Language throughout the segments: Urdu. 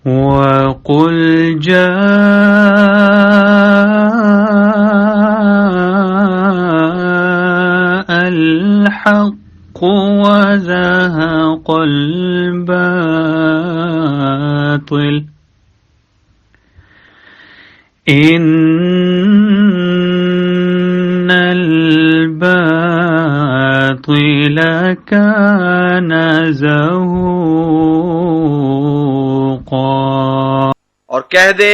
وَقُلْ جَاءَ الْحَقُّ وَزَهَقَ الْبَاطِلُ إِنَّ الْبَاطِلَ كَانَ زَهُوقًا۔ اور کہہ دے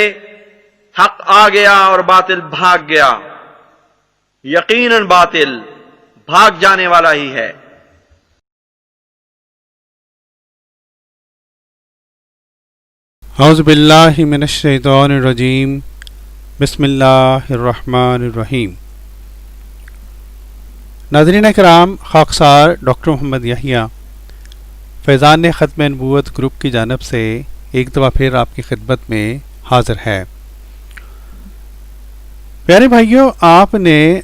حق آ گیا اور باطل بھاگ گیا، یقیناً باطل بھاگ جانے والا ہی ہے۔ اعوذ باللہ من الشیطان الرجیم، بسم اللہ الرحمن الرحیم۔ ناظرین کرام، خاکسار ڈاکٹر محمد یحییٰ فیضان ختم نبوت گروپ کی جانب سے ایک دفعہ پھر آپ کی خدمت میں حاضر ہے۔ پیارے بھائیوں، آپ نے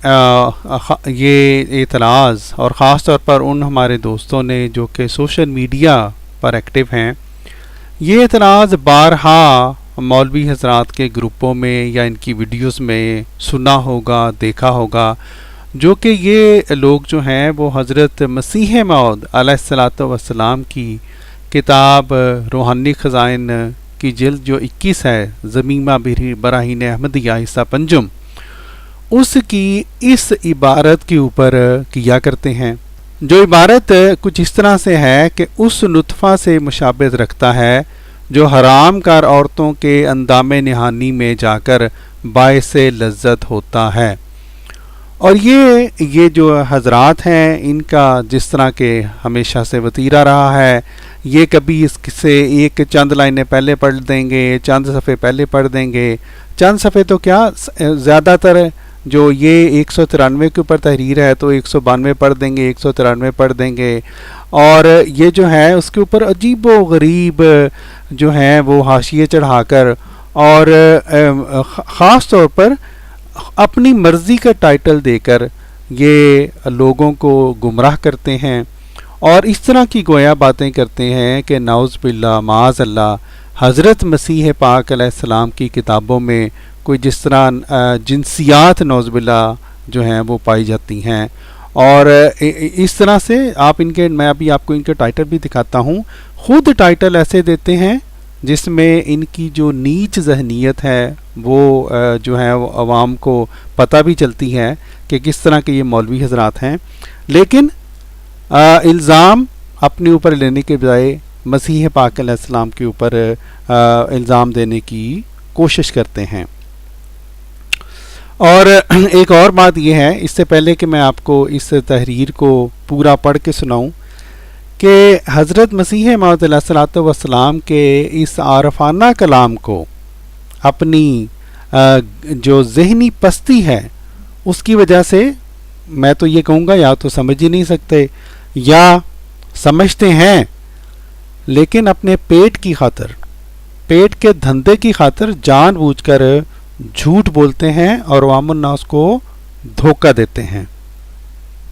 یہ اعتراض، اور خاص طور پر ان ہمارے دوستوں نے جو کہ سوشل میڈیا پر ایکٹیو ہیں، یہ اعتراض بارہا مولوی حضرات کے گروپوں میں یا ان کی ویڈیوز میں سنا ہوگا، دیکھا ہوگا، جو کہ یہ لوگ جو ہیں وہ حضرت مسیح موعود علیہ الصلاۃ والسلام کی کتاب روحانی خزائن کی جلد جو 21 ہے، ضمیمہ براہین احمدیہ حصہ پنجم، اس کی اس عبارت کے اوپر کیا کرتے ہیں، جو عبارت کچھ اس طرح سے ہے کہ اس نطفہ سے مشابہت رکھتا ہے جو حرام کار عورتوں کے اندام نہانی میں جا کر باعث لذت ہوتا ہے۔ اور یہ جو حضرات ہیں، ان کا جس طرح کے ہمیشہ سے وتیرہ رہا ہے، یہ کبھی اس سے ایک چند لائنیں پہلے پڑھ دیں گے، چند صفحے پہلے پڑھ دیں گے، چند صفحے تو کیا، زیادہ تر جو یہ 193 کے اوپر تحریر ہے تو 192 پڑھ دیں گے، 193 پڑھ دیں گے، اور یہ جو ہے اس کے اوپر عجیب و غریب جو ہیں وہ حاشیے چڑھا کر اور خاص طور پر اپنی مرضی کا ٹائٹل دے کر یہ لوگوں کو گمراہ کرتے ہیں، اور اس طرح کی گویا باتیں کرتے ہیں کہ نعوذ باللہ معاذ اللہ حضرت مسیح پاک علیہ السلام کی کتابوں میں کوئی جس طرح جنسیات نعوذ باللہ جو ہیں وہ پائی جاتی ہیں، اور اس طرح سے میں ابھی آپ کو ان کے ٹائٹل بھی دکھاتا ہوں، خود ٹائٹل ایسے دیتے ہیں جس میں ان کی جو نیچ ذہنیت ہے وہ جو ہے وہ عوام کو پتہ بھی چلتی ہے کہ کس طرح کے یہ مولوی حضرات ہیں، لیکن الزام اپنے اوپر لینے کے بجائے مسیح پاک علیہ السلام کے اوپر الزام دینے کی کوشش کرتے ہیں۔ اور ایک اور بات یہ ہے، اس سے پہلے کہ میں آپ کو اس تحریر کو پورا پڑھ کے سناؤں، کہ حضرت مسیح موعود علیہ الصلاۃ والسلام کے اس عارفانہ کلام کو اپنی جو ذہنی پستی ہے اس کی وجہ سے میں تو یہ کہوں گا یا تو سمجھ ہی نہیں سکتے یا سمجھتے ہیں لیکن اپنے پیٹ کی خاطر، پیٹ کے دھندے کی خاطر جان بوجھ کر جھوٹ بولتے ہیں اور عوام الناس کو دھوکہ دیتے ہیں۔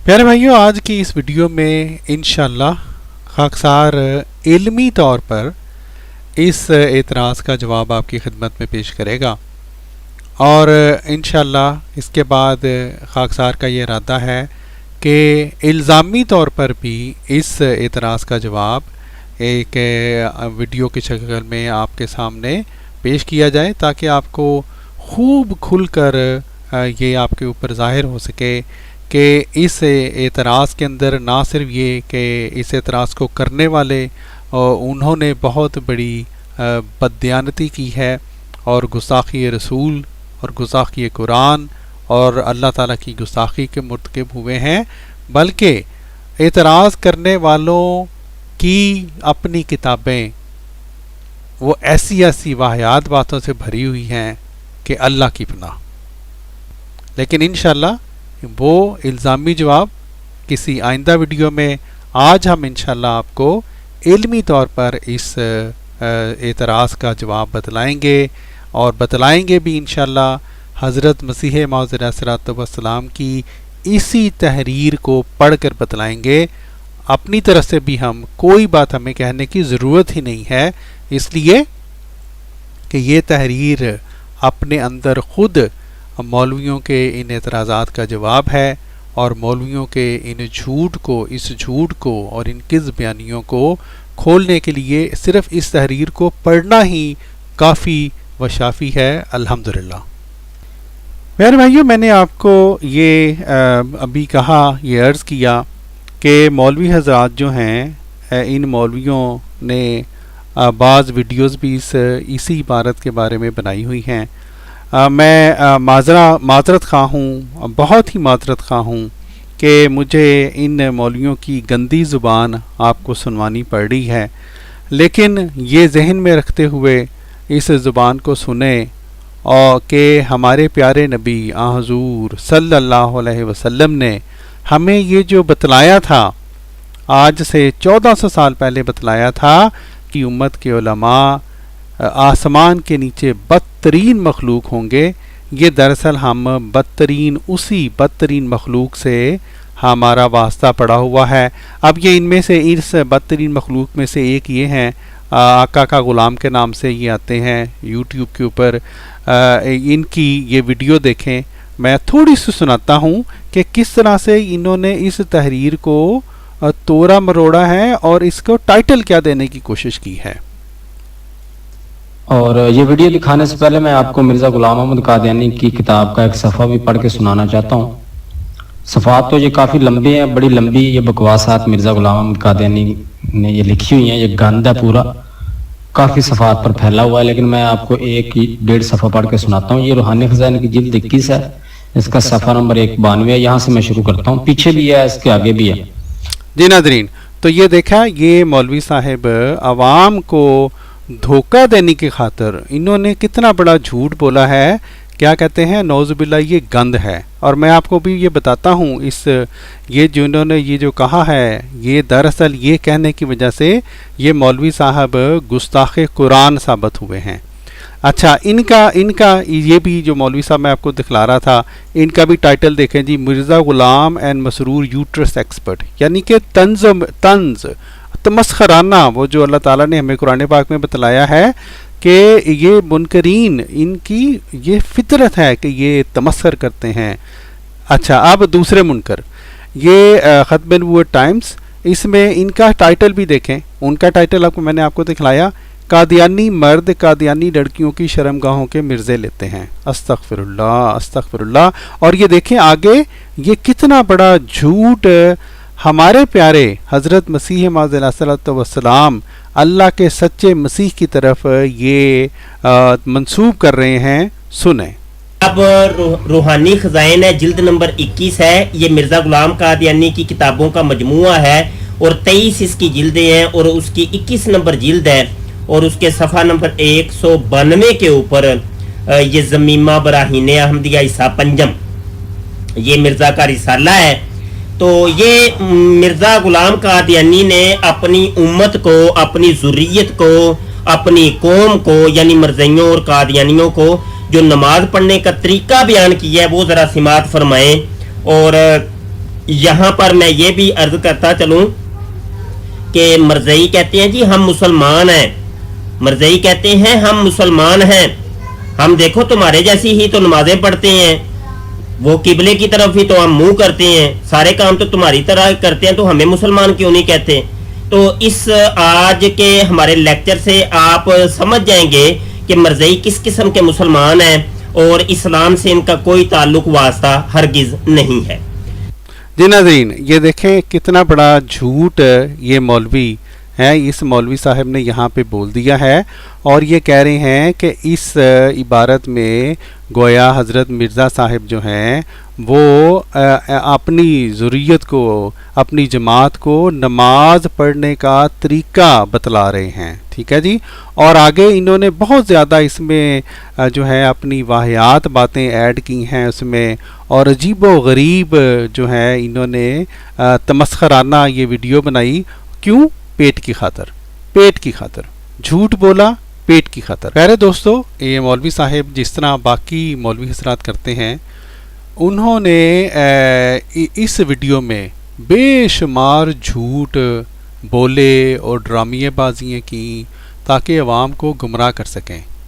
پیارے بھائیوں، آج کی اس ویڈیو میں انشاءاللہ خاکسار علمی طور پر اس اعتراض کا جواب آپ کی خدمت میں پیش کرے گا، اور انشاءاللہ اس کے بعد خاکسار کا یہ ارادہ ہے کہ الزامی طور پر بھی اس اعتراض کا جواب ایک ویڈیو کی شکل میں آپ کے سامنے پیش کیا جائے، تاکہ آپ کو خوب کھل کر یہ آپ کے اوپر ظاہر ہو سکے کہ اس اعتراض کے اندر نہ صرف یہ کہ اس اعتراض کو کرنے والے انہوں نے بہت بڑی بددیانتی کی ہے اور گستاخی رسول اور گستاخی قرآن اور اللہ تعالیٰ کی گستاخی کے مرتکب ہوئے ہیں، بلکہ اعتراض کرنے والوں کی اپنی کتابیں وہ ایسی واہیات باتوں سے بھری ہوئی ہیں کہ اللہ کی پناہ۔ لیکن انشاءاللہ وہ الزامی جواب کسی آئندہ ویڈیو میں، آج ہم انشاءاللہ آپ کو علمی طور پر اس اعتراض کا جواب بتلائیں گے، اور بتلائیں گے بھی انشاءاللہ حضرت مسیح موعود علیہ الصلوۃ والسلام کی اسی تحریر کو پڑھ کر بتلائیں گے۔ اپنی طرف سے بھی ہم کوئی بات ہمیں کہنے کی ضرورت ہی نہیں ہے، اس لیے کہ یہ تحریر اپنے اندر خود مولویوں کے ان اعتراضات کا جواب ہے، اور مولویوں کے اس جھوٹ کو اور ان کذب بیانیوں کو کھولنے کے لیے صرف اس تحریر کو پڑھنا ہی کافی و شافی ہے۔ الحمدللہ۔ میرے بھائیوں، میں نے آپ کو یہ ابھی کہا، یہ عرض کیا کہ مولوی حضرات جو ہیں، ان مولویوں نے بعض ویڈیوز بھی اسی عبارت کے بارے میں بنائی ہوئی ہیں۔ میں معذرت خواہ ہوں، بہت ہی معذرت خواہ ہوں کہ مجھے ان مولویوں کی گندی زبان آپ کو سنوانی پڑ رہی ہے، لیکن یہ ذہن میں رکھتے ہوئے اس زبان کو سنیں اور کہ ہمارے پیارے نبی حضور صلی اللہ علیہ وسلم نے ہمیں یہ جو بتلایا تھا، آج سے 1400 سال پہلے بتلایا تھا کہ امت کے علماء آسمان کے نیچے بدترین مخلوق ہوں گے، یہ دراصل ہم اسی بدترین مخلوق سے ہمارا واسطہ پڑا ہوا ہے۔ اب یہ ان میں سے، اس بدترین مخلوق میں سے ایک یہ ہیں، آقا کا غلام کے نام سے یہ آتے ہیں یوٹیوب کے اوپر، ان کی یہ ویڈیو دیکھیں۔ میں تھوڑی سی سناتا ہوں کہ کس طرح سے انہوں نے اس تحریر کو توڑا مروڑا ہے اور اس کو ٹائٹل کیا دینے کی کوشش کی ہے۔ اور یہ ویڈیو دکھانے سے پہلے میں آپ کو مرزا غلام احمد قادیانی کی کتاب کا ایک صفحہ بھی پڑھ کے سنانا چاہتا ہوں۔ صفحات تو یہ کافی لمبے ہیں، بڑی لمبی یہ بکواسات مرزا غلام احمد قادیانی نے یہ لکھی ہوئی ہیں، یہ گند ہے پورا، کافی صفحات پر پھیلا ہوا ہے، لیکن میں آپ کو 1.5 صفحہ پڑھ کے سناتا ہوں۔ یہ روحانی خزائن کی جلد 21 ہے، اس کا صفحہ نمبر 192 ہے، یہاں سے میں شروع کرتا ہوں، پیچھے بھی ہے، اس کے آگے بھی ہے۔ جی ناظرین، تو یہ دیکھا، یہ مولوی صاحب عوام کو دھوکہ دینے کی خاطر انہوں نے کتنا بڑا جھوٹ بولا ہے، کیا کہتے ہیں، نعوذ باللہ یہ گند ہے۔ اور میں آپ کو بھی یہ بتاتا ہوں، یہ جو انہوں نے یہ جو کہا ہے، یہ دراصل یہ کہنے کی وجہ سے یہ مولوی صاحب گستاخ قرآن ثابت ہوئے ہیں۔ اچھا، ان کا یہ بھی جو مولوی صاحب میں آپ کو دکھلا رہا تھا، ان کا بھی ٹائٹل دیکھیں جی، Mirza Ghulam and Masroor uterus expert, یعنی کہ طنز تمسخرانہ، وہ جو اللہ تعالیٰ نے ہمیں قرآن پاک میں بتلایا ہے کہ یہ منکرین، ان کی یہ فطرت ہے کہ یہ تمسخر کرتے ہیں۔ اچھا، اب دوسرے منکر، یہ ختم نبوت ٹائمز، اس میں ان کا ٹائٹل بھی دیکھیں، ان کا ٹائٹل میں نے آپ کو دکھلایا، قادیانی مرد قادیانی لڑکیوں کی شرمگاہوں کے مرزے لیتے ہیں۔ استغفر اللہ، استغفر اللہ۔ اور یہ دیکھیں آگے، یہ کتنا بڑا جھوٹ ہمارے پیارے حضرت مسیح موعود علیہ الصلوۃ والسلام، اللہ کے سچے مسیح کی طرف یہ منسوب کر رہے ہیں۔ سنیں۔ اب روحانی خزائن ہے، جلد نمبر 21 ہے، یہ مرزا غلام قادیانی کی کتابوں کا مجموعہ ہے، اور 23 اس کی جلدیں ہیں، اور اس کی 21 نمبر جلد ہے، اور اس کے صفحہ نمبر 192 کے اوپر یہ زمیمہ براہین احمدیہ عیسیٰ پنجم، یہ مرزا کا رسالہ ہے۔ تو یہ مرزا غلام قادیانی نے اپنی امت کو، اپنی ذریت کو، اپنی قوم کو، یعنی مرزائیوں اور قادیانیوں کو جو نماز پڑھنے کا طریقہ بیان کیا ہے وہ ذرا سماعت فرمائیں۔ اور یہاں پر میں یہ بھی عرض کرتا چلوں کہ مرزائی کہتے ہیں جی ہم مسلمان ہیں، مرزائی کہتے ہیں ہم مسلمان ہیں، ہم دیکھو تمہارے جیسی ہی تو نمازیں پڑھتے ہیں، وہ قبلے کی طرف ہی تو ہم منہ کرتے ہیں، سارے کام تو تمہاری طرح کرتے ہیں، تو ہمیں مسلمان کیوں نہیں کہتے؟ تو اس آج کے ہمارے لیکچر سے آپ سمجھ جائیں گے کہ مرزائی کس قسم کے مسلمان ہیں، اور اسلام سے ان کا کوئی تعلق واسطہ ہرگز نہیں ہے۔ جی ناظرین، یہ دیکھیں کتنا بڑا جھوٹ یہ مولوی ہیں، اس مولوی صاحب نے یہاں پہ بول دیا ہے، اور یہ کہہ رہے ہیں کہ اس عبارت میں گویا حضرت مرزا صاحب جو ہیں وہ اپنی ذریت کو، اپنی جماعت کو نماز پڑھنے کا طریقہ بتلا رہے ہیں۔ ٹھیک ہے جی، اور آگے انہوں نے بہت زیادہ اس میں جو ہے اپنی واہیات باتیں ایڈ کی ہیں اس میں، اور عجیب و غریب جو ہے انہوں نے تمسخرانہ یہ ویڈیو بنائی۔ کیوں؟ پیٹ کی خاطر، پیٹ کی خاطر جھوٹ بولا، پیٹ کی خاطر۔ پیارے دوستو، یہ مولوی صاحب جس طرح باقی مولوی حضرات کرتے ہیں، انہوں نے اس ویڈیو میں بے شمار جھوٹ بولے اور ڈرامیے بازیاں کی تاکہ عوام کو گمراہ کر سکیں۔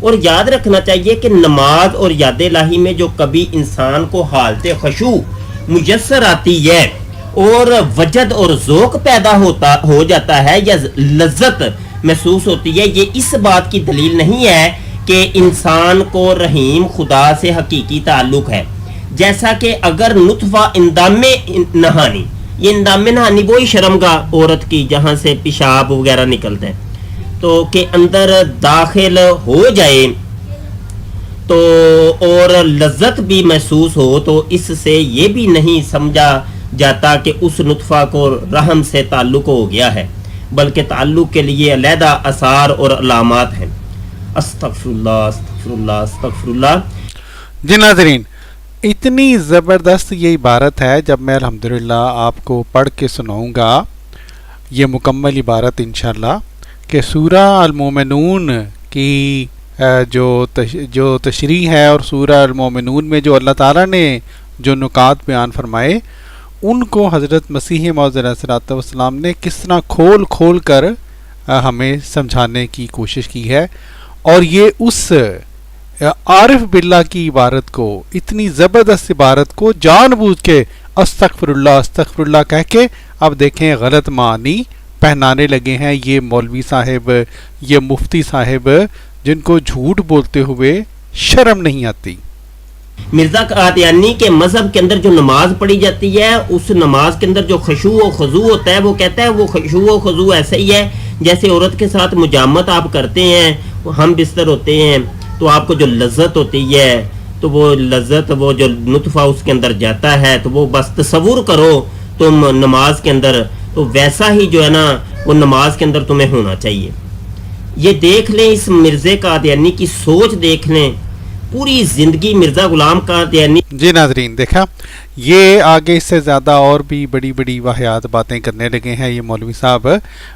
اور یاد رکھنا چاہیے کہ نماز اور یاد الہی میں جو کبھی انسان کو حالت خشوع میسر آتی ہے اور وجد اور ذوق پیدا ہو جاتا ہے یا لذت محسوس ہوتی ہے، یہ اس بات کی دلیل نہیں ہے کہ انسان کو رحیم خدا سے حقیقی تعلق ہے. جیسا کہ اگر نطفہ اندام نہانی، یہ اندام نہانی وہی شرمگاہ عورت کی جہاں سے پیشاب وغیرہ نکلتے ہیں، تو کہ اندر داخل ہو جائے تو اور لذت بھی محسوس ہو، تو اس سے یہ بھی نہیں سمجھا جاتا کہ اس نطفہ کو رحم سے تعلق ہو گیا ہے، بلکہ تعلق کے لیے علیحدہ آثار اور علامات ہیں. استغفر اللہ استغفر اللہ استغفر اللہ. جی ناظرین، اتنی زبردست یہ عبارت ہے، جب میں الحمدللہ آپ کو پڑھ کے سناؤں گا یہ مکمل عبارت انشاءاللہ، کہ سورہ المومنون کی جو تشریح ہے اور سورہ المومنون میں جو اللہ تعالیٰ نے جو نکات بیان فرمائے ان کو حضرت مسیح موعود علیہ الصلوۃ والسلام نے کس طرح کھول کھول کر ہمیں سمجھانے کی کوشش کی ہے، اور یہ اس عارف باللہ کی عبارت کو، اتنی زبردست عبارت کو جان بوجھ کے استغفر اللہ کہہ کے اب دیکھیں غلط معنی پہنانے لگے ہیں یہ مولوی صاحب، یہ مفتی صاحب، جن کو جھوٹ بولتے ہوئے شرم نہیں آتی. مرزا قادیانی کے مذہب کے اندر جو نماز پڑھی جاتی ہے، اس نماز کے اندر جو خشوع و خضوع ہوتا ہے، وہ کہتا ہے وہ خشوع و خضوع ایسا ہی ہے جیسے عورت کے ساتھ مجامت آپ کرتے ہیں، ہم بستر ہوتے ہیں تو آپ کو جو لذت ہوتی ہے، تو وہ لذت، وہ جو نطفہ اس کے اندر جاتا ہے، تو وہ بس تصور کرو تم نماز کے اندر، تو ویسا ہی جو ہے نا وہ نماز کے اندر تمہیں ہونا چاہیے. یہ دیکھ لیں، اس مرزا قادیانی کی سوچ دیکھ لیں، پوری زندگی مرزا غلام قادیانی. جی ناظرین، دیکھا یہ آگے اس سے زیادہ اور بھی بڑی بڑی واہیات باتیں کرنے لگے ہیں یہ مولوی صاحب،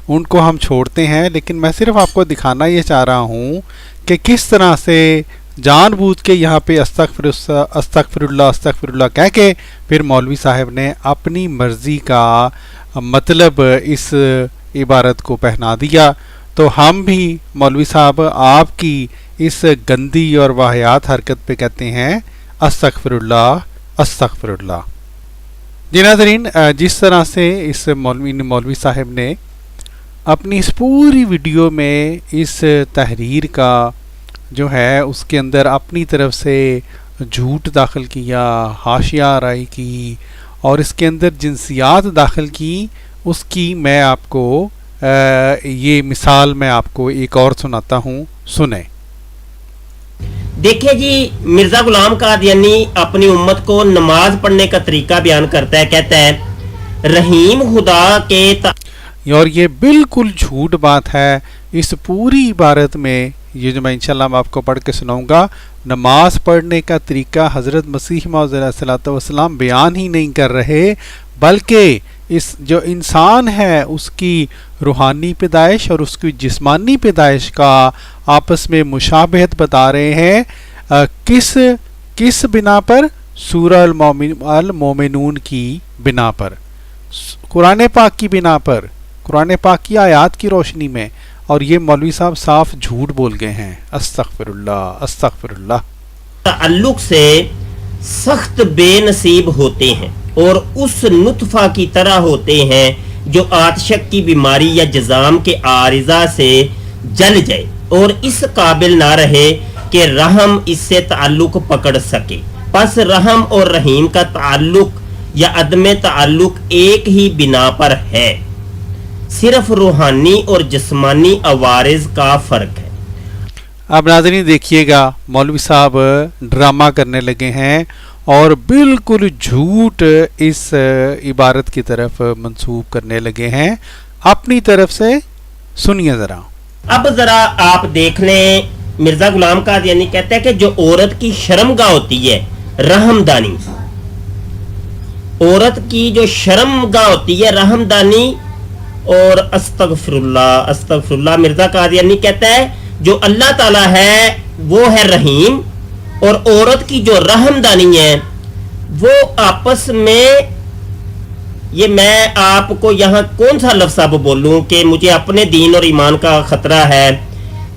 ان کو ہم چھوڑتے ہیں، لیکن میں صرف آپ کو دکھانا یہ چاہ رہا ہوں کہ کس طرح سے جان بوجھ کے یہاں پہ استغفر اللہ کہہ کے پھر مولوی صاحب نے اپنی مرضی کا مطلب اس عبارت کو پہنا دیا. تو ہم بھی مولوی صاحب آپ کی اس گندی اور واہیات حرکت پہ کہتے ہیں استغفر اللہ. جی ناظرین، جس طرح سے اس مولوی صاحب نے اپنی اس پوری ویڈیو میں اس تحریر کا جو ہے اس کے اندر اپنی طرف سے جھوٹ داخل کیا، حاشیہ آرائی کی، اور اس کے اندر جنسیات داخل کی، اس کی میں آپ کو یہ مثال میں آپ کو ایک اور سناتا ہوں، سنیں. دیکھیں جی، مرزا غلام قادیانی اپنی امت کو نماز پڑھنے کا طریقہ بیان کرتا ہے، کہتا ہے رحیم خدا کے اور یہ بالکل جھوٹ بات ہے. اس پوری عبارت میں یہ جو میں انشاءاللہ آپ کو پڑھ کے سناؤں گا، نماز پڑھنے کا طریقہ حضرت مسیح موعود علیہ الصلوۃ والسلام بیان ہی نہیں کر رہے، بلکہ اس جو انسان ہے اس کی روحانی پیدائش اور اس کی جسمانی پیدائش کا آپس میں مشابہت بتا رہے ہیں. کس بنا پر؟ سورہ المومنون کی بنا پر، قرآن پاک کی بنا پر، قرآن پاک کی آیات کی روشنی میں. اور یہ مولوی صاحب صاف جھوٹ بول گئے ہیں. استغفر اللہ. تعلق سے سخت بے نصیب ہوتے ہیں اور اس نطفہ کی طرح ہوتے ہیں جو آتشک کی بیماری یا جزام کے عارضہ سے جل جائے اور اس قابل نہ رہے کہ رحم اس سے تعلق پکڑ سکے. پس رحم اور رحیم کا تعلق یا عدم تعلق ایک ہی بنا پر ہے، صرف روحانی اور جسمانی عوارض کا فرق ہے. اب ناظرین دیکھیے گا، مولوی صاحب ڈرامہ کرنے لگے ہیں اور بالکل جھوٹ اس عبارت کی طرف منسوب کرنے لگے ہیں اپنی طرف سے. سنیے ذرا. اب ذرا آپ دیکھ لیں، مرزا غلام قادیانی کہتا ہے کہ جو عورت کی شرمگاہ ہوتی ہے، رحمدانی، عورت کی جو شرمگاہ ہوتی ہے رحمدانی، اور استغفر اللہ، مرزا قادیانی کہتا ہے جو اللہ تعالیٰ ہے وہ ہے رحیم، اور عورت کی جو رحمدانی ہے وہ آپس میں یہ میں آپ کو یہاں کون سا لفظ اب بولوں کہ مجھے اپنے دین اور ایمان کا خطرہ ہے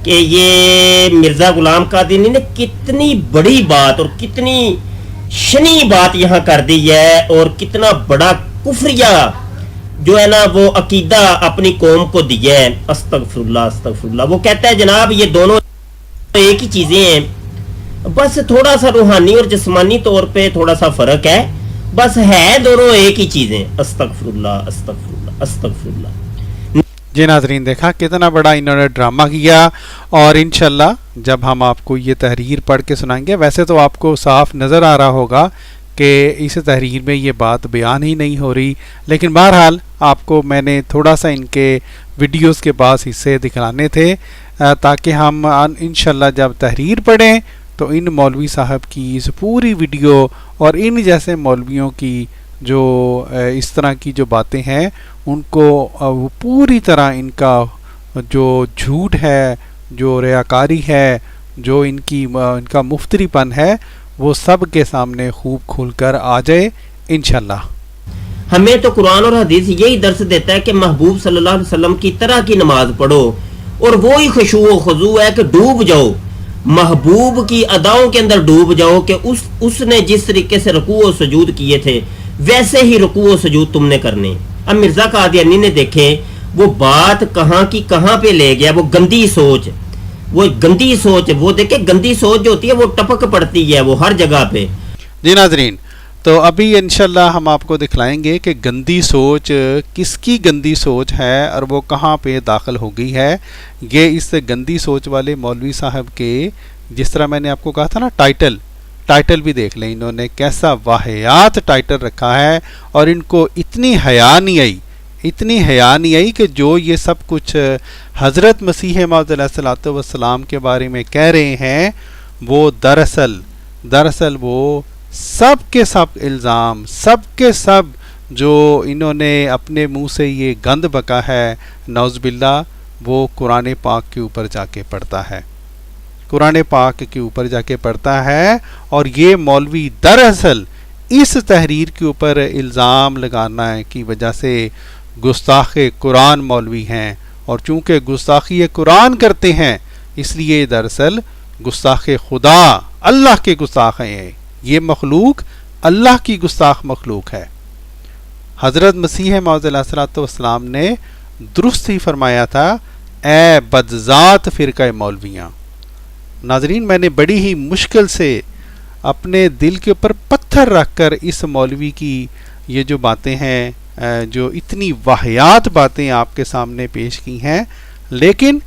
کہ یہ مرزا غلام قادیانی نے کتنی بڑی بات اور کتنی شنی بات یہاں کر دی ہے، اور کتنا بڑا کفریہ جو ہے نا وہ عقیدہ اپنی قوم کو دیا ہے. استغفر اللہ استغفر اللہ. وہ کہتا ہے جناب یہ دونوں ایک ہی چیزیں ہیں، بس تھوڑا سا روحانی اور جسمانی طور پہ تھوڑا سا فرق ہے، بس ہے دونوں ایک ہی چیزیں. استغفر اللہ استغفر اللہ استغفر اللہ. جی ناظرین، دیکھا کتنا بڑا انہوں نے ڈرامہ کیا، اور انشاءاللہ جب ہم آپ کو یہ تحریر پڑھ کے سنائیں گے، ویسے تو آپ کو صاف نظر آ رہا ہوگا کہ اس تحریر میں یہ بات بیان ہی نہیں ہو رہی، لیکن بہرحال آپ کو میں نے تھوڑا سا ان کے ویڈیوز کے پاس حصے دکھلانے تھے تاکہ ہم انشاءاللہ جب تحریر پڑھیں تو ان مولوی صاحب کی اس پوری ویڈیو اور ان جیسے مولویوں کی جو اس طرح کی جو باتیں ہیں ان کو وہ پوری طرح ان کا جو جھوٹ ہے، جو ریاکاری ہے، جو ان کا مفتری پن ہے، وہ سب کے سامنے خوب کھل کر آ جائے انشاءاللہ. ہمیں تو قرآن اور حدیث یہی درس دیتا ہے کہ محبوب صلی اللہ علیہ وسلم کی طرح کی نماز پڑھو، اور وہی خشوع و خضوع ہے کہ ڈوب جاؤ، محبوب کی اداؤں کے اندر ڈوب جاؤ کہ اس نے جس طریقے سے رکوع و سجود کیے تھے ویسے ہی رکوع و سجود تم نے کرنے. اب مرزا قادیانی نے دیکھے وہ بات کہاں کی کہاں پہ لے گیا، وہ گندی سوچ، وہ دیکھیں گندی سوچ جو ہوتی ہے وہ ٹپک پڑتی ہے وہ ہر جگہ پہ. جی ناظرین، تو ابھی انشاءاللہ ہم آپ کو دکھلائیں گے کہ گندی سوچ کس کی گندی سوچ ہے اور وہ کہاں پہ داخل ہو گئی ہے. یہ اس گندی سوچ والے مولوی صاحب کے، جس طرح میں نے آپ کو کہا تھا نا، ٹائٹل بھی دیکھ لیں انہوں نے کیسا واہیات ٹائٹل رکھا ہے، اور ان کو اتنی حیا نہیں آئی کہ جو یہ سب کچھ حضرت مسیح موعود علیہ الصلوۃ والسلام کے بارے میں کہہ رہے ہیں، وہ دراصل وہ سب کے سب الزام، سب کے سب جو انہوں نے اپنے منہ سے یہ گند بکا ہے، نعوذ باللہ، وہ قرآن پاک کے اوپر جا کے پڑھتا ہے. اور یہ مولوی دراصل اس تحریر کے اوپر الزام لگانا کی وجہ سے گستاخ قرآن مولوی ہیں، اور چونکہ گستاخی قرآن کرتے ہیں اس لیے دراصل گستاخ خدا، اللہ کے گستاخ ہیں. یہ مخلوق اللہ کی گستاخ مخلوق ہے. حضرت مسیح موعود علیہ الصلوۃ والسلام نے درست ہی فرمایا تھا، اے بدذات فرقہ مولویاں. ناظرین، میں نے بڑی ہی مشکل سے اپنے دل کے اوپر پتھر رکھ کر اس مولوی کی یہ جو باتیں ہیں، جو اتنی واہیات باتیں آپ کے سامنے پیش کی ہیں، لیکن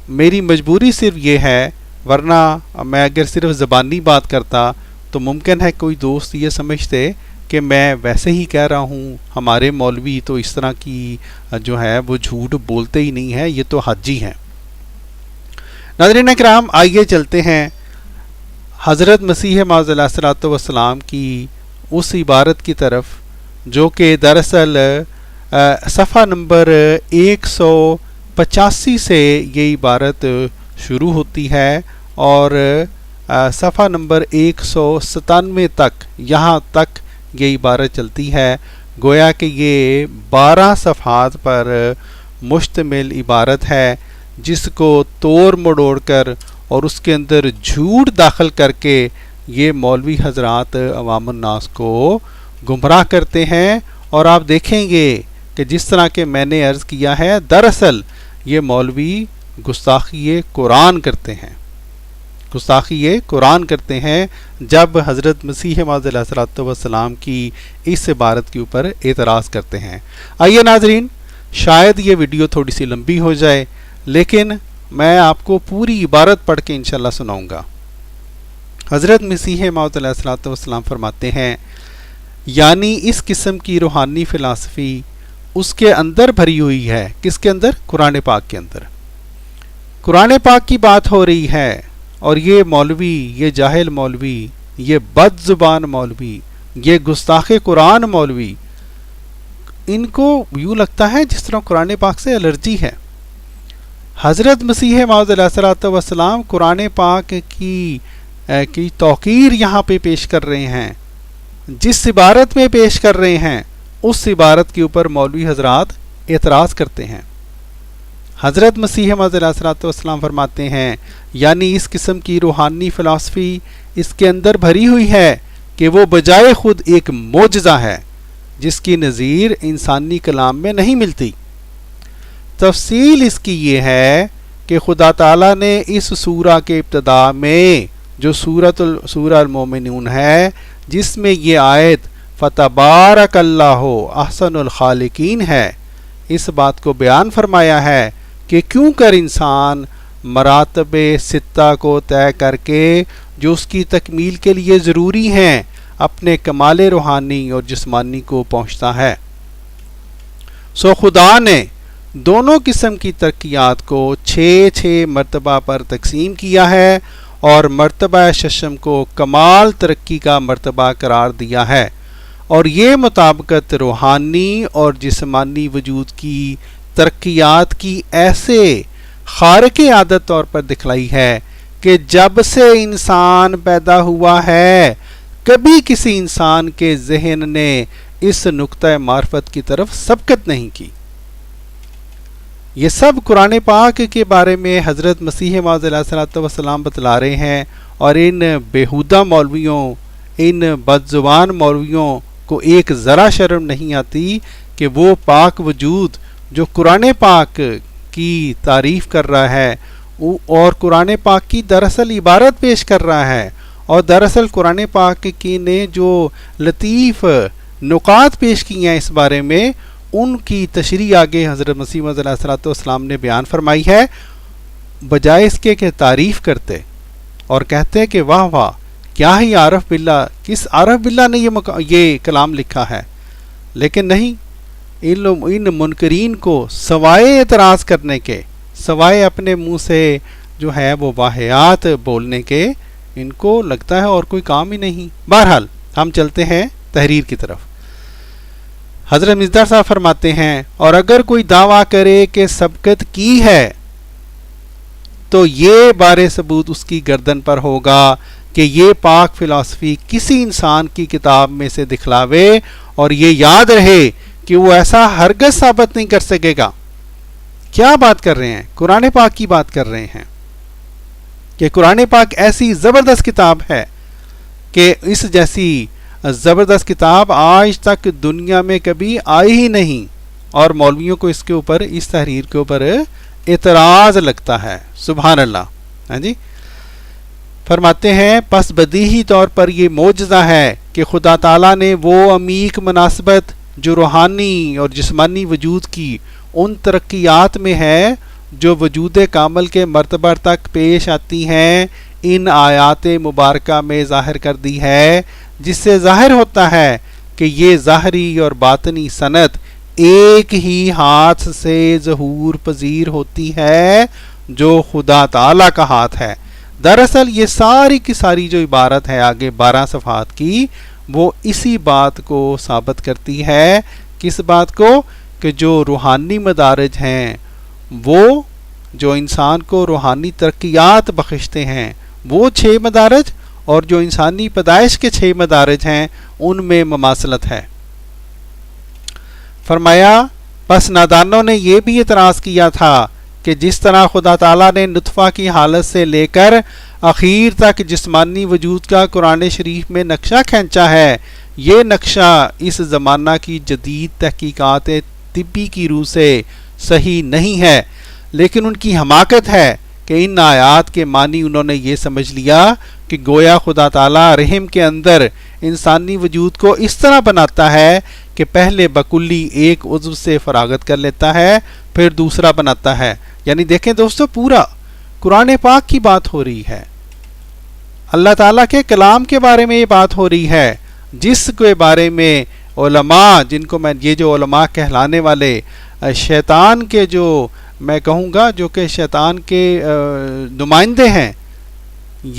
میری مجبوری صرف یہ ہے، ورنہ میں اگر صرف زبانی بات کرتا تو ممکن ہے کوئی دوست یہ سمجھتے کہ میں ویسے ہی کہہ رہا ہوں، ہمارے مولوی تو اس طرح کی جو ہے وہ جھوٹ بولتے ہی نہیں ہیں، یہ تو حاجی ہیں. ناظرین اکرام، آئیے چلتے ہیں حضرت مسیح موعود علیہ الصلوۃ والسلام کی اس عبارت کی طرف جو کہ دراصل صفحہ نمبر 185 سے یہ عبارت شروع ہوتی ہے اور صفحہ نمبر 197 تک، یہاں تک یہ عبارت چلتی ہے. گویا کہ یہ 12 صفحات پر مشتمل عبارت ہے، جس کو توڑ مڑوڑ کر اور اس کے اندر جھوٹ داخل کر کے یہ مولوی حضرات عوام الناس کو گمراہ کرتے ہیں. اور آپ دیکھیں گے کہ جس طرح کہ میں نے عرض کیا ہے، دراصل یہ مولوی گستاخی قرآن کرتے ہیں جب حضرت مسیح موعود علیہ الصلوۃ والسلام کی اس عبارت کے اوپر اعتراض کرتے ہیں. آئیے ناظرین، شاید یہ ویڈیو تھوڑی سی لمبی ہو جائے، لیکن میں آپ کو پوری عبارت پڑھ کے انشاءاللہ سناؤں گا. حضرت مسیح موعود علیہ الصلوۃ والسلام فرماتے ہیں، یعنی اس قسم کی روحانی فلسفی اس کے اندر بھری ہوئی ہے. کس کے اندر؟ قرآن پاک کے اندر. قرآن پاک کی بات ہو رہی ہے، اور یہ مولوی، یہ جاہل مولوی، یہ بد زبان مولوی، یہ گستاخ قرآن مولوی، ان کو یوں لگتا ہے جس طرح قرآن پاک سے الرجی ہے. حضرت مسیح موعود علیہ الصلوۃ والسلام قرآن پاک کی توقیر یہاں پہ پیش کر رہے ہیں. جس عبارت میں پیش کر رہے ہیں اس عبارت کے اوپر مولوی حضرات اعتراض کرتے ہیں۔ حضرت مسیح موعود علیہ الصلوۃ والسلام فرماتے ہیں یعنی اس قسم کی روحانی فلسفی اس کے اندر بھری ہوئی ہے کہ وہ بجائے خود ایک معجزہ ہے جس کی نظیر انسانی کلام میں نہیں ملتی۔ تفصیل اس کی یہ ہے کہ خدا تعالیٰ نے اس سورہ کے ابتدا میں جو سورہ المومنون ہے جس میں یہ آیت فتبارک اللہ احسن الخالقین ہے، اس بات کو بیان فرمایا ہے کہ کیوں کر انسان مراتب ستہ کو طے کر کے جو اس کی تکمیل کے لیے ضروری ہیں اپنے کمال روحانی اور جسمانی کو پہنچتا ہے۔ سو خدا نے دونوں قسم کی ترقیات کو 6 مرتبہ پر تقسیم کیا ہے اور مرتبہ ششم کو کمال ترقی کا مرتبہ قرار دیا ہے، اور یہ مطابقت روحانی اور جسمانی وجود کی ترقیات کی ایسے خارق عادت طور پر دکھلائی ہے کہ جب سے انسان پیدا ہوا ہے کبھی کسی انسان کے ذہن نے اس نقطہ معرفت کی طرف سبقت نہیں کی۔ یہ سب قرآن پاک کے بارے میں حضرت مسیح موعود علیہ الصلوۃ والسلام بتلا رہے ہیں، اور ان بیہودہ مولویوں، ان بدزبان مولویوں کو ایک ذرا شرم نہیں آتی کہ وہ پاک وجود جو قرآن پاک کی تعریف کر رہا ہے اور قرآن پاک کی دراصل عبارت پیش کر رہا ہے، اور دراصل قرآن پاک کی نے جو لطیف نکات پیش کی ہیں اس بارے میں، ان کی تشریح آگے حضرت مسیح موعود علیہ الصلوۃ والسلام نے بیان فرمائی ہے، بجائے اس کے کہ تعریف کرتے اور کہتے کہ واہ واہ کیا ہی عارف باللہ، کس عارف باللہ نے یہ کلام لکھا ہے، لیکن نہیں، ان منکرین کو سوائے اعتراض کرنے کے، سوائے اپنے منہ سے جو ہے وہ واہیات بولنے کے، ان کو لگتا ہے اور کوئی کام ہی نہیں۔ بہرحال ہم چلتے ہیں تحریر کی طرف۔ حضرت مصدر صاحب فرماتے ہیں اور اگر کوئی دعویٰ کرے کہ سبقت کی ہے تو یہ بارے ثبوت اس کی گردن پر ہوگا کہ یہ پاک فلسفی کسی انسان کی کتاب میں سے دکھلاوے، اور یہ یاد رہے کہ وہ ایسا ہرگز ثابت نہیں کر سکے گا۔ کیا بات کر رہے ہیں؟ قرآن پاک کی بات کر رہے ہیں کہ قرآن پاک ایسی زبردست کتاب ہے کہ اس جیسی زبردست کتاب آج تک دنیا میں کبھی آئی ہی نہیں، اور مولویوں کو اس کے اوپر، اس تحریر کے اوپر اعتراض لگتا ہے۔ سبحان اللہ۔ ہاں جی، فرماتے ہیں پس بدیہی طور پر یہ معجزہ ہے کہ خدا تعالیٰ نے وہ عمیق مناسبت جو روحانی اور جسمانی وجود کی ان ترقیات میں ہے جو وجود کامل کے مرتبہ تک پیش آتی ہیں، ان آیات مبارکہ میں ظاہر کر دی ہے، جس سے ظاہر ہوتا ہے کہ یہ ظاہری اور باطنی صنعت ایک ہی ہاتھ سے ظہور پذیر ہوتی ہے جو خدا تعالیٰ کا ہاتھ ہے۔ دراصل یہ ساری کی ساری جو عبارت ہے آگے 12 صفحات کی، وہ اسی بات کو ثابت کرتی ہے۔ کس بات کو؟ کہ جو روحانی مدارج ہیں، وہ جو انسان کو روحانی ترقیات بخشتے ہیں، وہ 6 مدارج، اور جو انسانی پیدائش کے 6 مدارج ہیں ان میں مماثلت ہے۔ فرمایا پس نادانوں نے یہ بھی اعتراض کیا تھا کہ جس طرح خدا تعالیٰ نے نطفہ کی حالت سے لے کر اخیر تک جسمانی وجود کا قرآن شریف میں نقشہ کھینچا ہے، یہ نقشہ اس زمانہ کی جدید تحقیقات طبی کی روح سے صحیح نہیں ہے، لیکن ان کی حماقت ہے کہ ان آیات کے معنی انہوں نے یہ سمجھ لیا کہ گویا خدا تعالیٰ رحم کے اندر انسانی وجود کو اس طرح بناتا ہے کہ پہلے بکلی ایک عضو سے فراغت کر لیتا ہے، پھر دوسرا بناتا ہے۔ یعنی دیکھیں دوستو، پورا قرآن پاک کی بات ہو رہی ہے، اللہ تعالیٰ کے کلام کے بارے میں یہ بات ہو رہی ہے، جس کے بارے میں علماء، جن کو میں یہ جو علماء کہلانے والے شیطان کے، جو میں کہوں گا جو کہ شیطان کے نمائندے ہیں،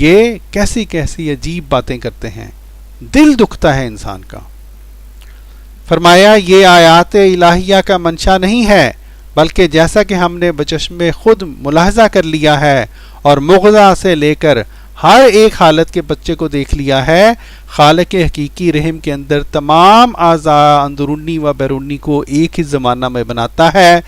یہ کیسی کیسی عجیب باتیں کرتے ہیں، دل دکھتا ہے انسان کا۔ فرمایا یہ آیات الہیہ کا منشا نہیں ہے، بلکہ جیسا کہ ہم نے بچشم خود ملاحظہ کر لیا ہے، اور مغزہ سے لے کر ہر ایک حالت کے بچے کو دیکھ لیا ہے، خالق حقیقی رحم کے اندر تمام اعضاء اندرونی و بیرونی کو ایک ہی زمانہ میں بناتا ہے،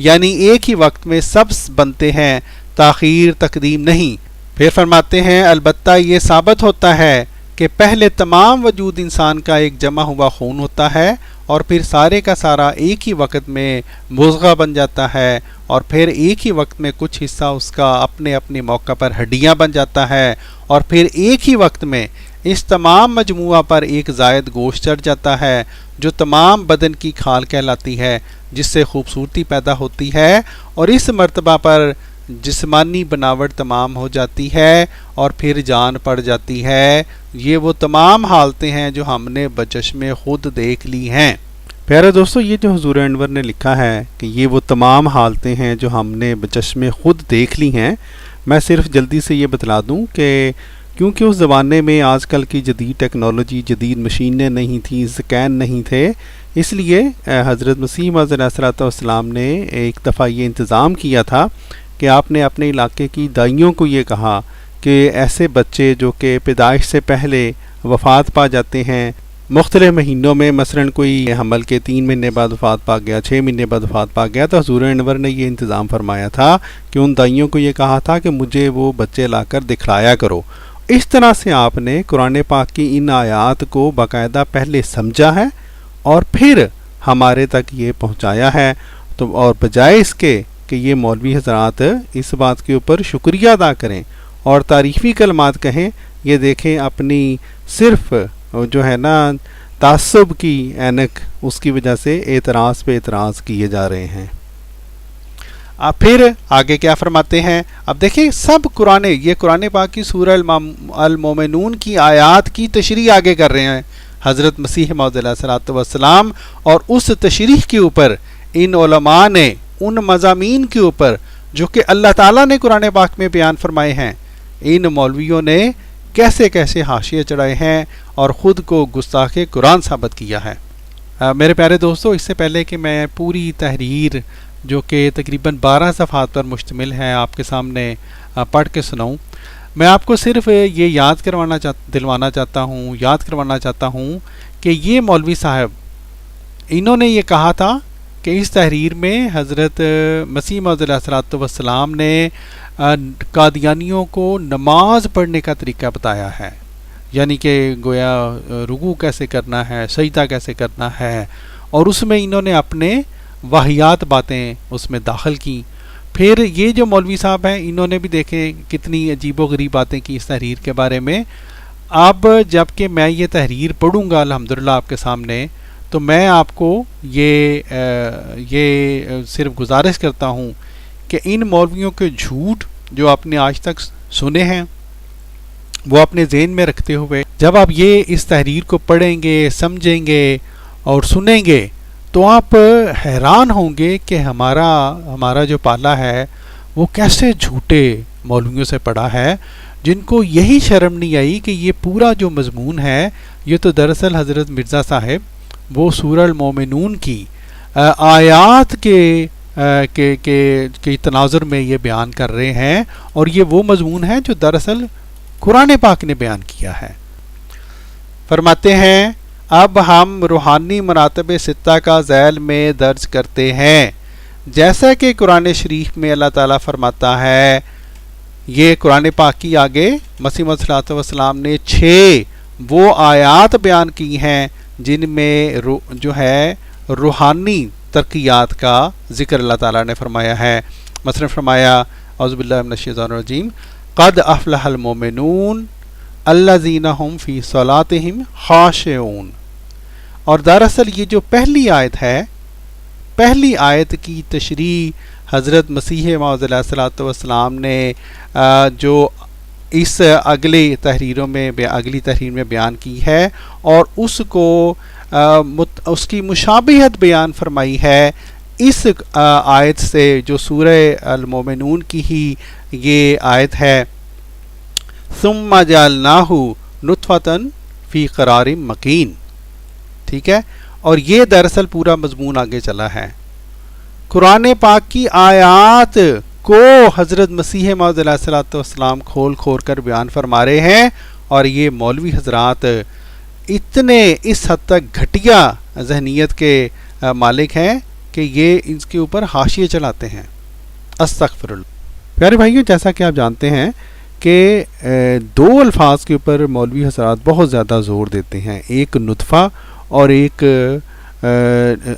یعنی ایک ہی وقت میں سب بنتے ہیں، تاخیر تقدیم نہیں۔ پھر فرماتے ہیں البتہ یہ ثابت ہوتا ہے کہ پہلے تمام وجود انسان کا ایک جمع ہوا خون ہوتا ہے اور پھر سارے کا سارا ایک ہی وقت میں مضغہ بن جاتا ہے، اور پھر ایک ہی وقت میں کچھ حصہ اس کا اپنے اپنے موقع پر ہڈیاں بن جاتا ہے، اور پھر ایک ہی وقت میں اس تمام مجموعہ پر ایک زائد گوشت چڑھ جاتا ہے جو تمام بدن کی کھال کہلاتی ہے، جس سے خوبصورتی پیدا ہوتی ہے، اور اس مرتبہ پر جسمانی بناوٹ تمام ہو جاتی ہے اور پھر جان پڑ جاتی ہے۔ یہ وہ تمام حالتیں ہیں جو ہم نے بچشم خود دیکھ لی ہیں۔ پیارے دوستو، یہ جو حضور انور نے لکھا ہے کہ یہ وہ تمام حالتیں ہیں جو ہم نے بچشم خود دیکھ لی ہیں، میں صرف جلدی سے یہ بتلا دوں کہ کیونکہ اس زمانے میں آج کل کی جدید ٹیکنالوجی، جدید مشینیں نہیں تھیں، سکین نہیں تھے، اس لیے حضرت مسیح موعود علیہ الصلوۃ والسلام نے ایک دفعہ یہ انتظام کیا تھا کہ آپ نے اپنے علاقے کی دائیوں کو یہ کہا کہ ایسے بچے جو کہ پیدائش سے پہلے وفات پا جاتے ہیں مختلف مہینوں میں، مثلا کوئی حمل کے 3 مہینے بعد وفات پا گیا، 6 مہینے بعد وفات پا گیا، تو حضور انور نے یہ انتظام فرمایا تھا کہ ان دائیوں کو یہ کہا تھا کہ مجھے وہ بچے لا کر دکھلایا کرو۔ اس طرح سے آپ نے قرآن پاک کی ان آیات کو باقاعدہ پہلے سمجھا ہے اور پھر ہمارے تک یہ پہنچایا ہے، تو اور بجائے اس کے کہ یہ مولوی حضرات اس بات کے اوپر شکریہ ادا کریں اور تعریفی کلمات کہیں، یہ دیکھیں اپنی صرف جو ہے نا تعصب کی اینک، اس کی وجہ سے اعتراض پہ اعتراض کیے جا رہے ہیں۔ اب پھر آگے کیا فرماتے ہیں؟ اب دیکھیں سب یہ قرآن پاک کی سورہ المومنون کی آیات کی تشریح آگے کر رہے ہیں حضرت مسیح موعود علیہ الصلوۃ والسلام، اور اس تشریح کے اوپر ان علماء نے ان مضامین کے اوپر جو کہ اللہ تعالیٰ نے قرآن پاک میں بیان فرمائے ہیں، ان مولویوں نے کیسے کیسے حاشیے چڑھائے ہیں اور خود کو گستاخ قرآن ثابت کیا ہے۔ میرے پیارے دوستو، اس سے پہلے کہ میں پوری تحریر جو کہ تقریباً 12 صفحات پر مشتمل ہے آپ کے سامنے پڑھ کے سناؤں، میں آپ کو صرف یہ یاد کروانا چاہتا ہوں کہ یہ مولوی صاحب انہوں نے یہ کہا تھا کہ اس تحریر میں حضرت مسیح موعود علیہ الصلوۃ والسلام نے قادیانیوں کو نماز پڑھنے کا طریقہ بتایا ہے، یعنی کہ گویا رکوع کیسے کرنا ہے، سجدہ کیسے کرنا ہے، اور اس میں انہوں نے اپنے واہیات باتیں اس میں داخل کی۔ پھر یہ جو مولوی صاحب ہیں انہوں نے بھی دیکھیں کتنی عجیب و غریب باتیں کی اس تحریر کے بارے میں۔ اب جب کہ میں یہ تحریر پڑھوں گا الحمدللہ آپ کے سامنے، تو میں آپ کو یہ صرف گزارش کرتا ہوں کہ ان مولویوں کے جھوٹ جو آپ نے آج تک سنے ہیں وہ اپنے ذہن میں رکھتے ہوئے جب آپ یہ اس تحریر کو پڑھیں گے، سمجھیں گے اور سنیں گے تو آپ حیران ہوں گے کہ ہمارا جو پالا ہے وہ کیسے جھوٹے مولویوں سے پڑا ہے، جن کو یہی شرم نہیں آئی کہ یہ پورا جو مضمون ہے یہ تو دراصل حضرت مرزا صاحب وہ سورہ المومنون کی آیات کے تناظر میں یہ بیان کر رہے ہیں، اور یہ وہ مضمون ہے جو دراصل قرآن پاک نے بیان کیا ہے۔ فرماتے ہیں اب ہم روحانی مراتب ستہ کا ذیل میں درج کرتے ہیں، جیسا کہ قرآن شریف میں اللہ تعالیٰ فرماتا ہے۔ یہ قرآن پاک کی آگے مسیح موعود صلی اللہ علیہ وسلم نے 6 وہ آیات بیان کی ہیں جن میں جو ہے روحانی ترقیات کا ذکر اللہ تعالیٰ نے فرمایا ہے۔ مثلا فرمایا اعوذ باللہ من الشیطان الرجیم قد افلح المؤمنون الذین هم فی صلاتہم خاشعون، اور دراصل یہ جو پہلی آیت ہے، پہلی آیت کی تشریح حضرت مسیح موعود علیہ الصلوۃ والسلام نے جو اس اگلی تحریر میں بیان کی ہے، اور اس کی مشابہت بیان فرمائی ہے اس آیت سے جو سورہ المومنون کی ہی یہ آیت ہے، ثم جعلناہ نطفۃ فی قرار مکین، ٹھیک ہے، اور یہ دراصل پورا مضمون آگے چلا ہے۔ قرآن پاک کی آیات کو حضرت مسیح موعود علیہ الصلوۃ والسلام کھول کھول کر بیان فرما رہے ہیں، اور یہ مولوی حضرات اتنے اس حد تک گھٹیا ذہنیت کے مالک ہیں کہ یہ اس کے اوپر حاشیے چلاتے ہیں. استغفر اللہ. پیارے بھائیوں، جیسا کہ آپ جانتے ہیں کہ دو الفاظ کے اوپر مولوی حضرات بہت زیادہ زور دیتے ہیں، ایک نطفہ اور ایک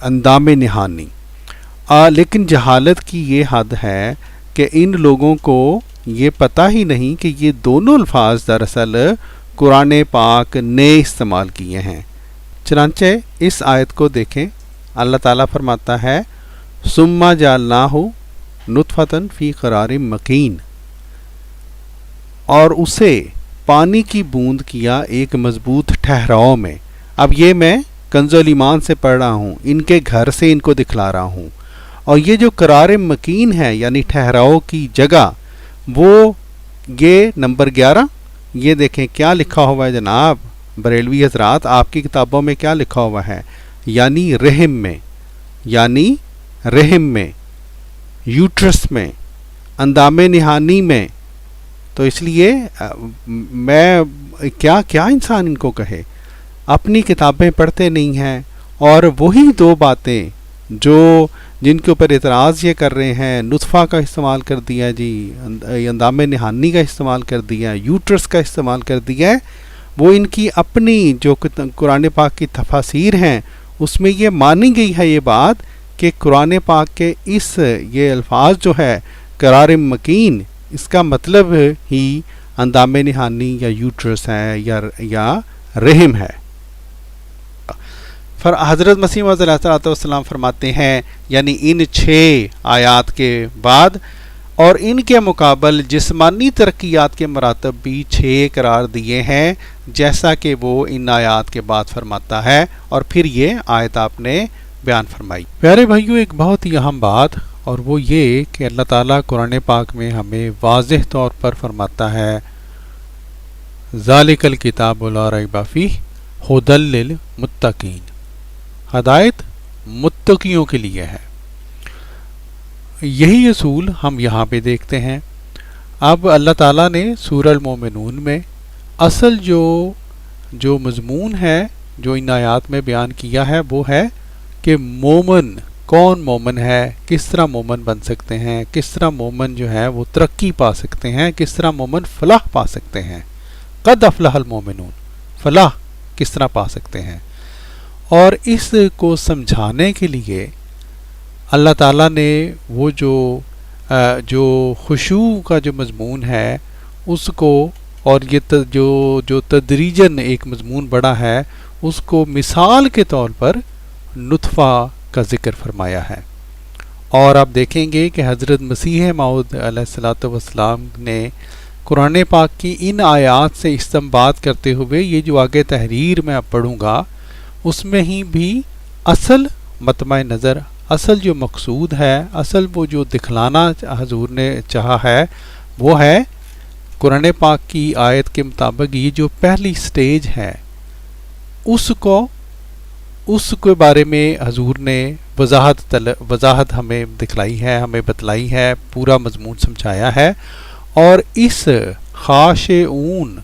اندام نہانی. لیکن جہالت کی یہ حد ہے کہ ان لوگوں کو یہ پتہ ہی نہیں کہ یہ دونوں الفاظ دراصل قرآن پاک نے استعمال کیے ہیں. چنانچہ اس آیت کو دیکھیں، اللہ تعالیٰ فرماتا ہے ثم جعلناہ نطفۃ فی قرار مکین، اور اسے پانی کی بوند کیا ایک مضبوط ٹھہراؤ میں. اب یہ میں کنز الایمان سے پڑھ رہا ہوں، ان کے گھر سے ان کو دکھلا رہا ہوں. اور یہ جو قرار مکین ہے یعنی ٹھہراؤ کی جگہ، وہ یہ نمبر 11، یہ دیکھیں کیا لکھا ہوا ہے جناب بریلوی حضرات، آپ کی کتابوں میں کیا لکھا ہوا ہے، یعنی رحم میں، یعنی رحم میں، یوٹرس میں، اندام نہانی میں. تو اس لیے میں کیا انسان ان کو کہے، اپنی کتابیں پڑھتے نہیں ہیں، اور وہی دو باتیں جن کے اوپر اعتراض یہ کر رہے ہیں، نطفہ کا استعمال کر دیا جی، اندام نہانی کا استعمال کر دیا، یوٹرس کا استعمال کر دیا ہے، وہ ان کی اپنی جو قرآن پاک کی تفاسیر ہیں اس میں یہ مانی گئی ہے یہ بات کہ قرآن پاک کے یہ الفاظ جو ہے قرار مکین، اس کا مطلب ہی اندام نہانی یا یوٹرس ہے یا رحم ہے. حضرت مسیح موعود علیہ الصلوۃ والسلام فرماتے ہیں، یعنی ان 6 آیات کے بعد اور ان کے مقابل جسمانی ترقیات کے مراتب بھی 6 قرار دیے ہیں، جیسا کہ وہ ان آیات کے بعد فرماتا ہے، اور پھر یہ آیت آپ نے بیان فرمائی. پیارے بھائیوں، ایک بہت ہی اہم بات، اور وہ یہ کہ اللہ تعالیٰ قرآن پاک میں ہمیں واضح طور پر فرماتا ہے ذالک الکتاب لا ریب فیہ ھدی للمتقین، ہدایت متقیوں کے لیے ہے. یہی اصول ہم یہاں پہ دیکھتے ہیں. اب اللہ تعالیٰ نے سورہ المومنون میں اصل جو مضمون ہے جو ان آیات میں بیان کیا ہے وہ ہے کہ مومن کون مومن ہے، کس طرح مومن بن سکتے ہیں، کس طرح مومن جو ہے وہ ترقی پا سکتے ہیں، کس طرح مومن فلاح پا سکتے ہیں. قد افلح المومنون، فلاح کس طرح پا سکتے ہیں. اور اس کو سمجھانے کے لیے اللہ تعالیٰ نے وہ جو خشوع کا جو مضمون ہے اس کو، اور یہ جو تدریجاً ایک مضمون بڑا ہے، اس کو مثال کے طور پر نطفہ کا ذکر فرمایا ہے. اور آپ دیکھیں گے کہ حضرت مسیح موعود علیہ الصلوۃ والسلام نے قرآن پاک کی ان آیات سے استنباط کرتے ہوئے یہ جو آگے تحریر میں اب پڑھوں گا اس میں ہی بھی اصل مطمع نظر، اصل جو مقصود ہے، اصل وہ جو دکھلانا حضور نے چاہا ہے وہ ہے قرآن پاک کی آیت کے مطابق یہ جو پہلی سٹیج ہے اس کے بارے میں حضور نے وضاحت ہمیں دکھلائی ہے، ہمیں بتلائی ہے، پورا مضمون سمجھایا ہے. اور اس خاشعون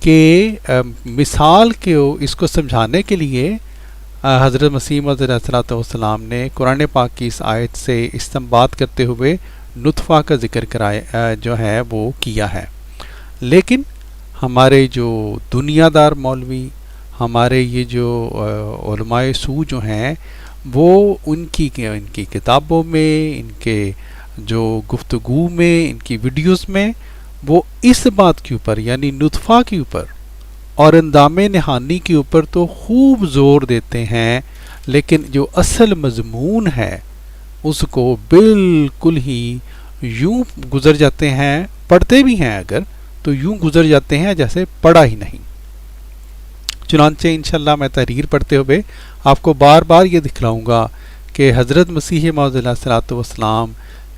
کے مثال کے اس کو سمجھانے کے لیے حضرت مسیح موعود علیہ الصلوۃ والسلام نے قرآن پاک کی اس آیت سے استنباط کرتے ہوئے نطفہ کا ذکر جو ہے وہ کیا ہے. لیکن ہمارے جو دنیا دار مولوی، ہمارے یہ جو علماء سو جو ہیں، وہ ان کی کتابوں میں، ان کے جو گفتگو میں، ان کی ویڈیوز میں وہ اس بات کے اوپر یعنی نطفہ کے اوپر اور اندام نہانی کے اوپر تو خوب زور دیتے ہیں، لیکن جو اصل مضمون ہے اس کو بالکل ہی یوں گزر جاتے ہیں، پڑھتے بھی ہیں اگر تو یوں گزر جاتے ہیں جیسے پڑھا ہی نہیں. چنانچہ انشاءاللہ میں تحریر پڑھتے ہوئے آپ کو بار بار یہ دکھلاؤں گا کہ حضرت مسیح موعود علیہ الصلوۃ والسلام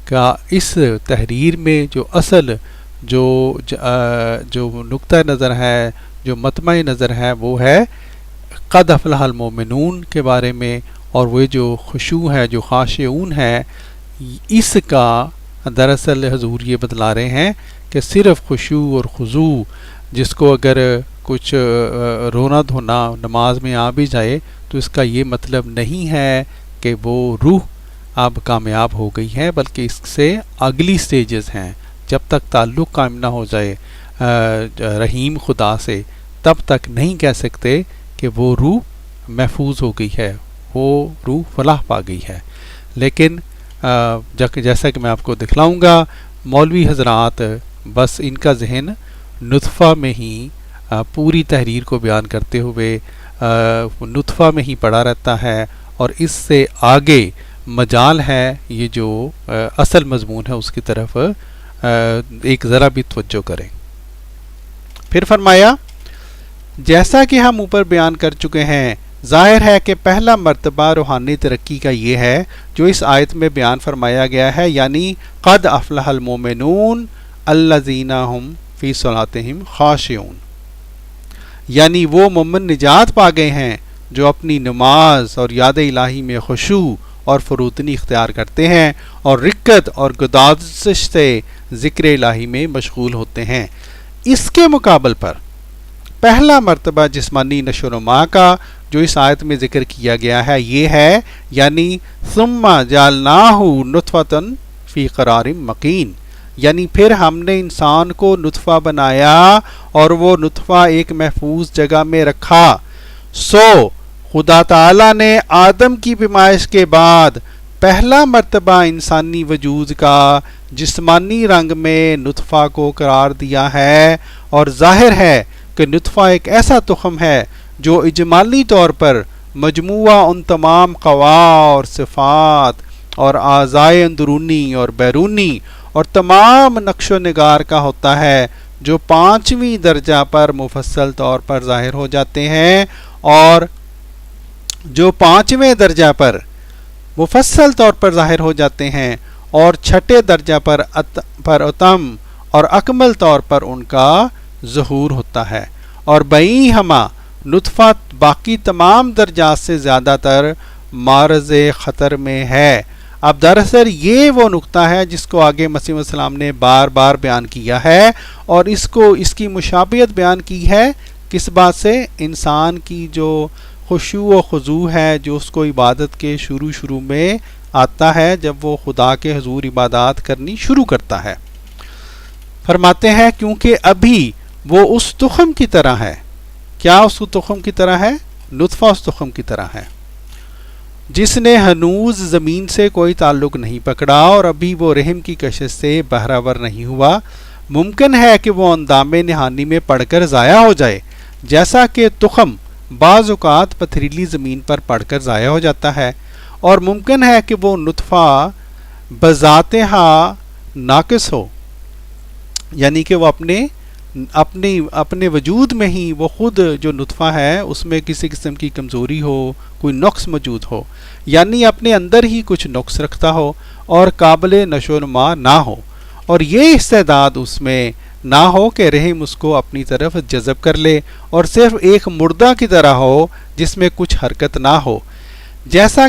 کا اس تحریر میں جو اصل جو نقطہ نظر ہے، جو مطمع نظر ہے، وہ ہے قد افلح المومنون کے بارے میں، اور وہ جو خشوع ہے، جو خاشعون ہے، اس کا دراصل حضور یہ بتلا رہے ہیں کہ صرف خشوع اور خضوع جس کو اگر کچھ رونا دھونا نماز میں آ بھی جائے تو اس کا یہ مطلب نہیں ہے کہ وہ روح اب کامیاب ہو گئی ہے، بلکہ اس سے اگلی سٹیجز ہیں. جب تک تعلق قائم نہ ہو جائے رحیم خدا سے تب تک نہیں کہہ سکتے کہ وہ روح محفوظ ہو گئی ہے، وہ روح فلاح پا گئی ہے. لیکن جیسا کہ میں آپ کو دکھلاؤں گا، مولوی حضرات بس ان کا ذہن نطفہ میں ہی پوری تحریر کو بیان کرتے ہوئے نطفہ میں ہی پڑا رہتا ہے، اور اس سے آگے مجال ہے یہ جو اصل مضمون ہے اس کی طرف ایک ذرا بھی توجہ کریں. پھر فرمایا جیسا کہ ہم اوپر بیان کر چکے ہیں، ظاہر ہے کہ پہلا مرتبہ روحانی ترقی کا یہ ہے جو اس آیت میں بیان فرمایا گیا ہے، یعنی قد افلح المومنون الذین هم فی صلاتہم خاشعون، یعنی وہ مومن نجات پا گئے ہیں جو اپنی نماز اور یاد الہی میں خشوع اور فروتنی اختیار کرتے ہیں اور رکت اور گدازش سے ذکر الہی میں مشغول ہوتے ہیں. اس کے مقابل پر پہلا مرتبہ جسمانی نشو و نما کا جو اس آیت میں ذکر کیا گیا ہے یہ ہے، یعنی ثم جعلناہ نطفۃ فی قرار مکین، یعنی پھر ہم نے انسان کو نطفہ بنایا اور وہ نطفہ ایک محفوظ جگہ میں رکھا. سو خدا تعالیٰ نے آدم کی پیمائش کے بعد پہلا مرتبہ انسانی وجود کا جسمانی رنگ میں نطفہ کو قرار دیا ہے، اور ظاہر ہے کہ نطفہ ایک ایسا تخم ہے جو اجمالی طور پر مجموعہ ان تمام قوا اور صفات اور اعضائے اندرونی اور بیرونی اور تمام نقش و نگار کا ہوتا ہے جو 5ویں درجہ پر مفصل طور پر ظاہر ہو جاتے ہیں، اور جو 5ویں درجہ پر مفصل طور پر ظاہر ہو جاتے ہیں اور 6 درجہ پر اتم اور اکمل طور پر ان کا ظہور ہوتا ہے. اور بئی ہما نطفہ باقی تمام درجات سے زیادہ تر معرض خطر میں ہے. اب دراصل یہ وہ نقطہ ہے جس کو آگے مسیح علیہ السلام نے بار بار بیان کیا ہے، اور اس کی مشابہت بیان کی ہے کس بات سے؟ انسان کی جو خشوع و خضوع ہے جو اس کو عبادت کے شروع میں آتا ہے جب وہ خدا کے حضور عبادات کرنی شروع کرتا ہے. فرماتے ہیں کیونکہ ابھی وہ اس تخم کی طرح ہے. کیا اس تخم کی طرح ہے؟ نطفہ اس تخم کی طرح ہے جس نے ہنوز زمین سے کوئی تعلق نہیں پکڑا اور ابھی وہ رحم کی کشش سے بہرہور نہیں ہوا. ممکن ہے کہ وہ اندام نہانی میں پڑ کر ضائع ہو جائے، جیسا کہ تخم بعض اوقات پتھریلی زمین پر پڑ کر ضائع ہو جاتا ہے، اور ممکن ہے کہ وہ نطفہ بذات ناقص ہو، یعنی کہ وہ اپنے وجود میں ہی وہ خود جو نطفہ ہے اس میں کسی قسم کی کمزوری ہو، کوئی نقص موجود ہو، یعنی اپنے اندر ہی کچھ نقص رکھتا ہو اور قابل نشو و نما نہ ہو، اور یہ استعداد اس میں نہ ہو کہ رحم اس کو اپنی طرف جذب کر لے، اور صرف ایک مردہ کی طرح ہو جس میں کچھ حرکت نہ ہو. جیسا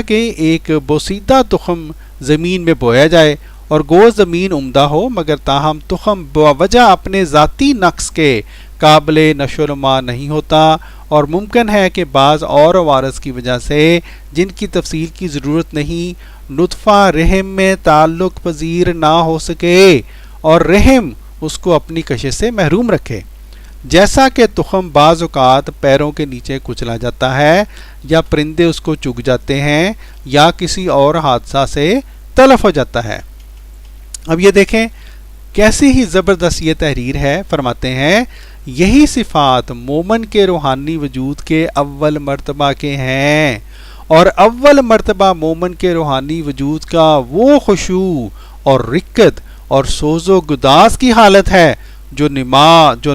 کہ ایک بوسیدہ تخم زمین میں بویا جائے اور گو زمین عمدہ ہو، مگر تاہم تخم بوجہ اپنے ذاتی نقص کے قابل نشو و نما نہیں ہوتا، اور ممکن ہے کہ بعض اور عوارض کی وجہ سے جن کی تفصیل کی ضرورت نہیں نطفہ رحم میں تعلق پذیر نہ ہو سکے اور رحم اس کو اپنی کشش سے محروم رکھے. جیسا کہ تخم بعض اوقات پیروں کے نیچے کچلا جاتا ہے، یا پرندے اس کو چگ جاتے ہیں، یا کسی اور حادثہ سے تلف ہو جاتا ہے. اب یہ دیکھیں کیسی ہی زبردست یہ تحریر ہے. فرماتے ہیں یہی صفات مومن کے روحانی وجود کے اول مرتبہ کے ہیں، اور اول مرتبہ مومن کے روحانی وجود کا وہ خشوع اور رکت اور سوز و گداز کی حالت ہے جو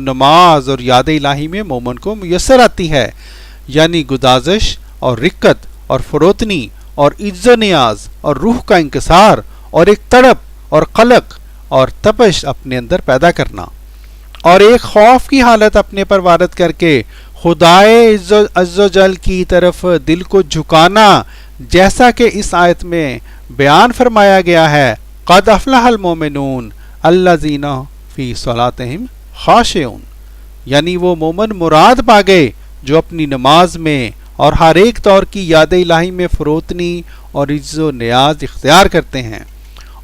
نماز اور یاد الہی میں مومن کو میسر آتی ہے، یعنی گدازش اور رکت اور فروتنی اور عجز و نیاز اور روح کا انکسار اور ایک تڑپ اور قلق اور تپش اپنے اندر پیدا کرنا، اور ایک خوف کی حالت اپنے پر وارد کر کے خدائے عز و جل کی طرف دل کو جھکانا، جیسا کہ اس آیت میں بیان فرمایا گیا ہے قد افلح المومنون الذین فی صلاتہم خاشعون، یعنی وہ مومن مراد پا گئے جو اپنی نماز میں اور ہر ایک طور کی یاد الہی میں فروتنی اور عجز و نیاز اختیار کرتے ہیں،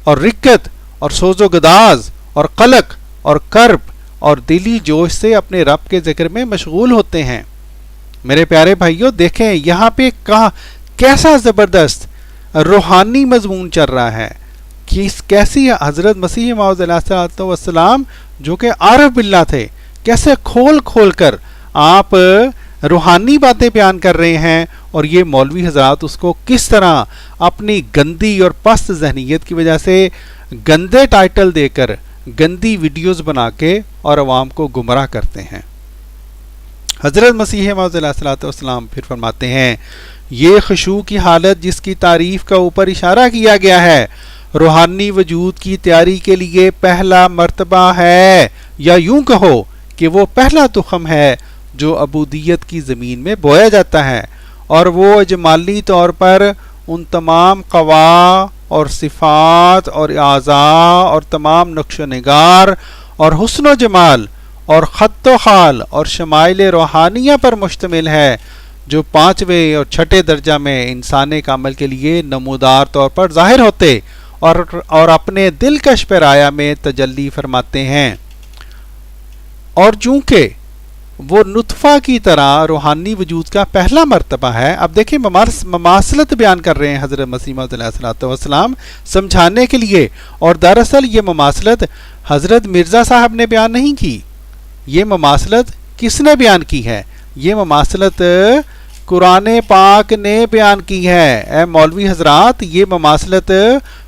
اور رکت اور سوز و گداز اور قلق اور کرب اور دلی جوش سے اپنے رب کے ذکر میں مشغول ہوتے ہیں۔ میرے پیارے بھائیوں، دیکھیں یہاں پہ کیسا زبردست روحانی مضمون چل رہا ہے کہ کیسی حضرت مسیح موعود علیہ الصلوۃ والسلام جو کہ عارف باللہ تھے، کیسے کھول کھول کر آپ روحانی باتیں بیان کر رہے ہیں، اور یہ مولوی حضرات اس کو کس طرح اپنی گندی اور پست ذہنیت کی وجہ سے گندے ٹائٹل دے کر گندی ویڈیوز بنا کے اور عوام کو گمراہ کرتے ہیں۔ حضرت مسیح موعود علیہ الصلوۃ والسلام پھر فرماتے ہیں یہ خشوع کی حالت جس کی تعریف کا اوپر اشارہ کیا گیا ہے روحانی وجود کی تیاری کے لیے پہلا مرتبہ ہے، یا یوں کہو کہ وہ پہلا تخم ہے جو عبودیت کی زمین میں بویا جاتا ہے، اور وہ اجمالی طور پر ان تمام قوا اور صفات اور اعضاء اور تمام نقش و نگار اور حسن و جمال اور خط و خال اور شمائل روحانیہ پر مشتمل ہے جو پانچویں اور چھٹے درجہ میں انسان کامل کے لیے نمودار طور پر ظاہر ہوتے اور اپنے دلکش پیرایا میں تجلی فرماتے ہیں، اور چونکہ وہ نطفہ کی طرح روحانی وجود کا پہلا مرتبہ ہے۔ اب دیکھیں مماثلت بیان کر رہے ہیں حضرت مسیح موعود علیہ الصلوۃ والسلام سمجھانے کے لیے، اور دراصل یہ مماثلت حضرت مرزا صاحب نے بیان نہیں کی، یہ مماثلت کس نے بیان کی ہے؟ یہ مماثلت قرآن پاک نے بیان کی ہے۔ اے مولوی حضرات، یہ مماثلت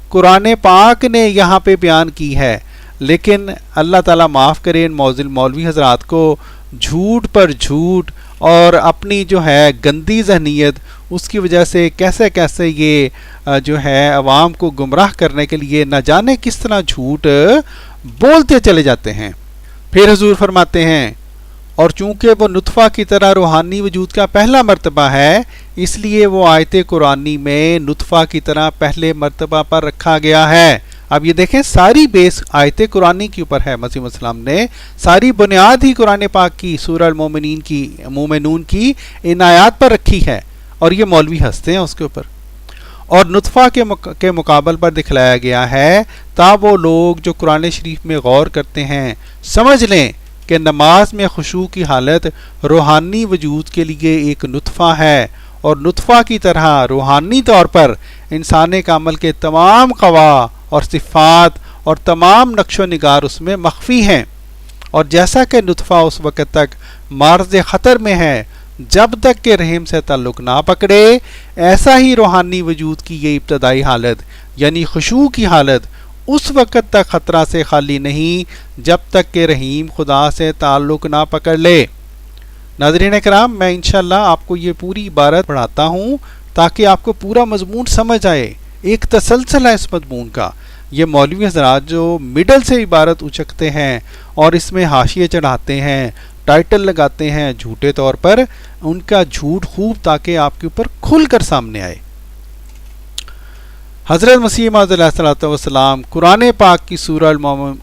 قرآن پاک نے یہاں پہ بیان کی ہے، لیکن اللہ تعالیٰ معاف کرے ان معزز مولوی حضرات کو جھوٹ پر جھوٹ اور اپنی جو ہے گندی ذہنیت اس کی وجہ سے کیسے کیسے یہ جو ہے عوام کو گمراہ کرنے کے لیے نہ جانے کس طرح جھوٹ بولتے چلے جاتے ہیں۔ پھر حضور فرماتے ہیں اور چونکہ وہ نطفہ کی طرح روحانی وجود کا پہلا مرتبہ ہے اس لیے وہ آیت قرآنی میں نطفہ کی طرح پہلے مرتبہ پر رکھا گیا ہے۔ اب یہ دیکھیں ساری بیس آیت قرآنی کے اوپر ہے، مسیح السلام نے ساری بنیاد ہی قرآن پاک کی سورہ المومنون کی ان آیات پر رکھی ہے، اور یہ مولوی ہنستے ہیں اس کے اوپر، اور نطفہ کے مقابل پر دکھلایا گیا ہے تا وہ لوگ جو قرآن شریف میں غور کرتے ہیں سمجھ لیں کہ نماز میں خشوع کی حالت روحانی وجود کے لیے ایک نطفہ ہے، اور نطفہ کی طرح روحانی طور پر انسان کامل کے تمام قوا اور صفات اور تمام نقش و نگار اس میں مخفی ہیں، اور جیسا کہ نطفہ اس وقت تک معرض خطر میں ہے جب تک کہ رحم سے تعلق نہ پکڑے، ایسا ہی روحانی وجود کی یہ ابتدائی حالت یعنی خشوع کی حالت اس وقت تک خطرہ سے خالی نہیں جب تک کہ رحیم خدا سے تعلق نہ پکڑ لے۔ ناظرین اکرام، میں انشاءاللہ آپ کو یہ پوری عبارت پڑھاتا ہوں تاکہ آپ کو پورا مضمون سمجھ آئے، ایک تسلسل ہے اس مضمون کا۔ یہ مولوی حضرات جو مڈل سے عبارت اچکتے ہیں اور اس میں حاشیے چڑھاتے ہیں، ٹائٹل لگاتے ہیں جھوٹے طور پر، ان کا جھوٹ خوب تاکہ آپ کے اوپر کھل کر سامنے آئے۔ حضرت مسیح موعود علیہ الصلوۃ والسلام قرآن پاک کی سورہ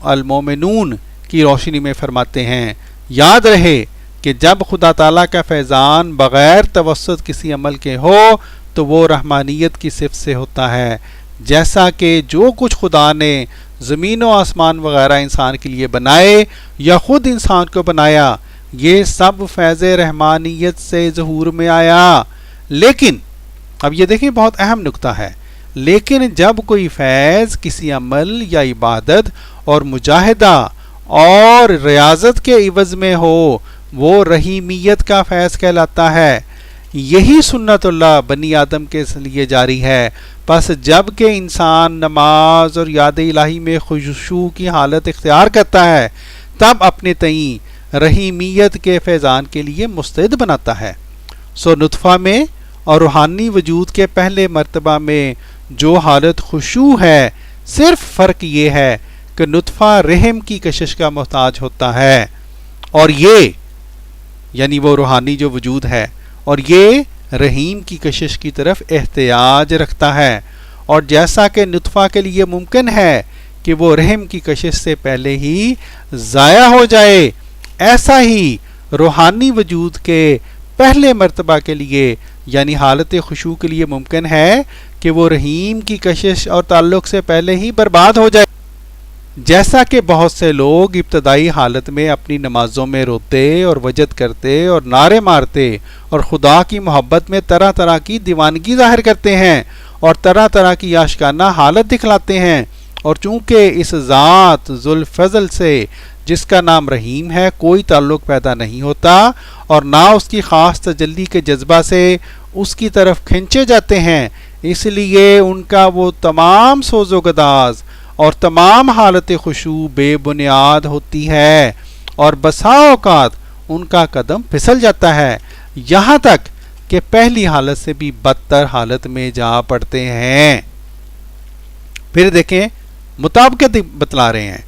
المومنون کی روشنی میں فرماتے ہیں، یاد رہے کہ جب خدا تعالیٰ کا فیضان بغیر توسط کسی عمل کے ہو تو وہ رحمانیت کی صفت سے ہوتا ہے، جیسا کہ جو کچھ خدا نے زمین و آسمان وغیرہ انسان کے لیے بنائے یا خود انسان کو بنایا، یہ سب فیض رحمانیت سے ظہور میں آیا۔ لیکن اب یہ دیکھیں بہت اہم نکتہ ہے، لیکن جب کوئی فیض کسی عمل یا عبادت اور مجاہدہ اور ریاضت کے عوض میں ہو وہ رحیمیت کا فیض کہلاتا ہے۔ یہی سنت اللہ بنی آدم کے لیے جاری ہے۔ پس جب کہ انسان نماز اور یاد الہی میں خشوع کی حالت اختیار کرتا ہے تب اپنے تئیں رحیمیت کے فیضان کے لیے مستعد بناتا ہے۔ سو نطفہ میں اور روحانی وجود کے پہلے مرتبہ میں جو حالت خشوع ہے، صرف فرق یہ ہے کہ نطفہ رحم کی کشش کا محتاج ہوتا ہے، اور یہ یعنی وہ روحانی جو وجود ہے، اور یہ رحیم کی کشش کی طرف احتیاج رکھتا ہے، اور جیسا کہ نطفہ کے لیے ممکن ہے کہ وہ رحم کی کشش سے پہلے ہی ضائع ہو جائے، ایسا ہی روحانی وجود کے پہلے مرتبہ کے لیے یعنی حالت خشوع کے لیے ممکن ہے کہ وہ رحیم کی کشش اور تعلق سے پہلے ہی برباد ہو جائے۔ جیسا کہ بہت سے لوگ ابتدائی حالت میں اپنی نمازوں میں روتے اور وجد کرتے اور نعرے مارتے اور خدا کی محبت میں طرح طرح کی دیوانگی ظاہر کرتے ہیں اور طرح طرح کی آشکارانہ حالت دکھلاتے ہیں، اور چونکہ اس ذات ذوالفضل سے جس کا نام رحیم ہے کوئی تعلق پیدا نہیں ہوتا اور نہ اس کی خاص تجلی کے جذبہ سے اس کی طرف کھینچے جاتے ہیں، اس لیے ان کا وہ تمام سوز و گداز اور تمام حالت خشوع بے بنیاد ہوتی ہے، اور بسا اوقات ان کا قدم پھسل جاتا ہے، یہاں تک کہ پہلی حالت سے بھی بدتر حالت میں جا پڑتے ہیں۔ پھر دیکھیں مطابقت بتلا رہے ہیں،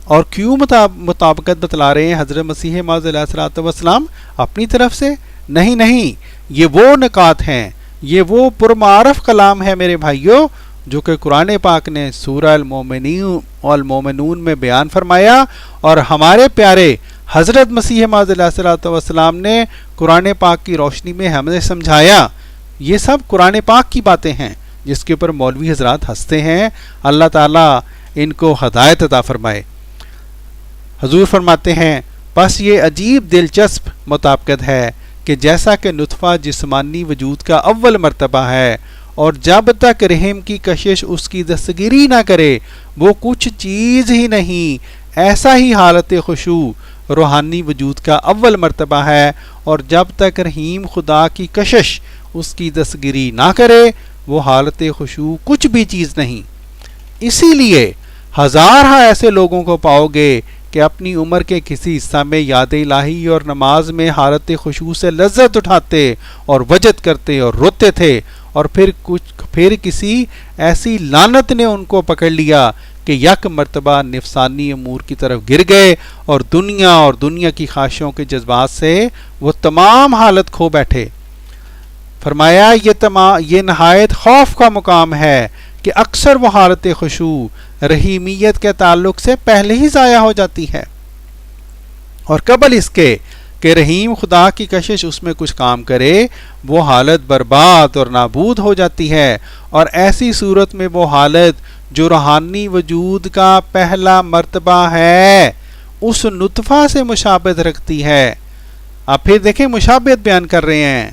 اور کیوں مطابقت بتلا رہے ہیں حضرت مسیح موعود علیہ الصلوۃ والسلام اپنی طرف سے؟ نہیں، یہ وہ نکات ہیں، یہ وہ پرمعرف کلام ہے میرے بھائیوں جو کہ قرآن پاک نے سورہ المومنون میں بیان فرمایا، اور ہمارے پیارے حضرت مسیح موعود علیہ الصلوۃ والسلام نے قرآن پاک کی روشنی میں ہمیں سمجھایا۔ یہ سب قرآن پاک کی باتیں ہیں جس کے اوپر مولوی حضرات ہنستے ہیں، اللہ تعالیٰ ان کو ہدایت عطا فرمائے۔ حضور فرماتے ہیں بس یہ عجیب دلچسپ مطابقت ہے کہ جیسا کہ نطفہ جسمانی وجود کا اول مرتبہ ہے اور جب تک رحم کی کشش اس کی دستگیری نہ کرے وہ کچھ چیز ہی نہیں، ایسا ہی حالت خشوع روحانی وجود کا اول مرتبہ ہے، اور جب تک رحیم خدا کی کشش اس کی دستگیری نہ کرے وہ حالت خشوع کچھ بھی چیز نہیں۔ اسی لیے ہزارہ ایسے لوگوں کو پاؤ گے کہ اپنی عمر کے کسی حصہ میں یاد الہی اور نماز میں حالت خشوع سے لذت اٹھاتے اور وجد کرتے اور روتے تھے، اور پھر کسی ایسی لعنت نے ان کو پکڑ لیا کہ یک مرتبہ نفسانی امور کی طرف گر گئے اور دنیا کی خواہشوں کے جذبات سے وہ تمام حالت کھو بیٹھے۔ فرمایا یہ نہایت خوف کا مقام ہے کہ اکثر وہ حالت خشوع رحیمیت کے تعلق سے پہلے ہی ضائع ہو جاتی ہے، اور قبل اس کے کہ رحیم خدا کی کشش اس میں کچھ کام کرے وہ حالت برباد اور نابود ہو جاتی ہے، اور ایسی صورت میں وہ حالت جو روحانی وجود کا پہلا مرتبہ ہے اس نطفہ سے مشابہت رکھتی ہے۔ اب پھر دیکھیں مشابہت بیان کر رہے ہیں،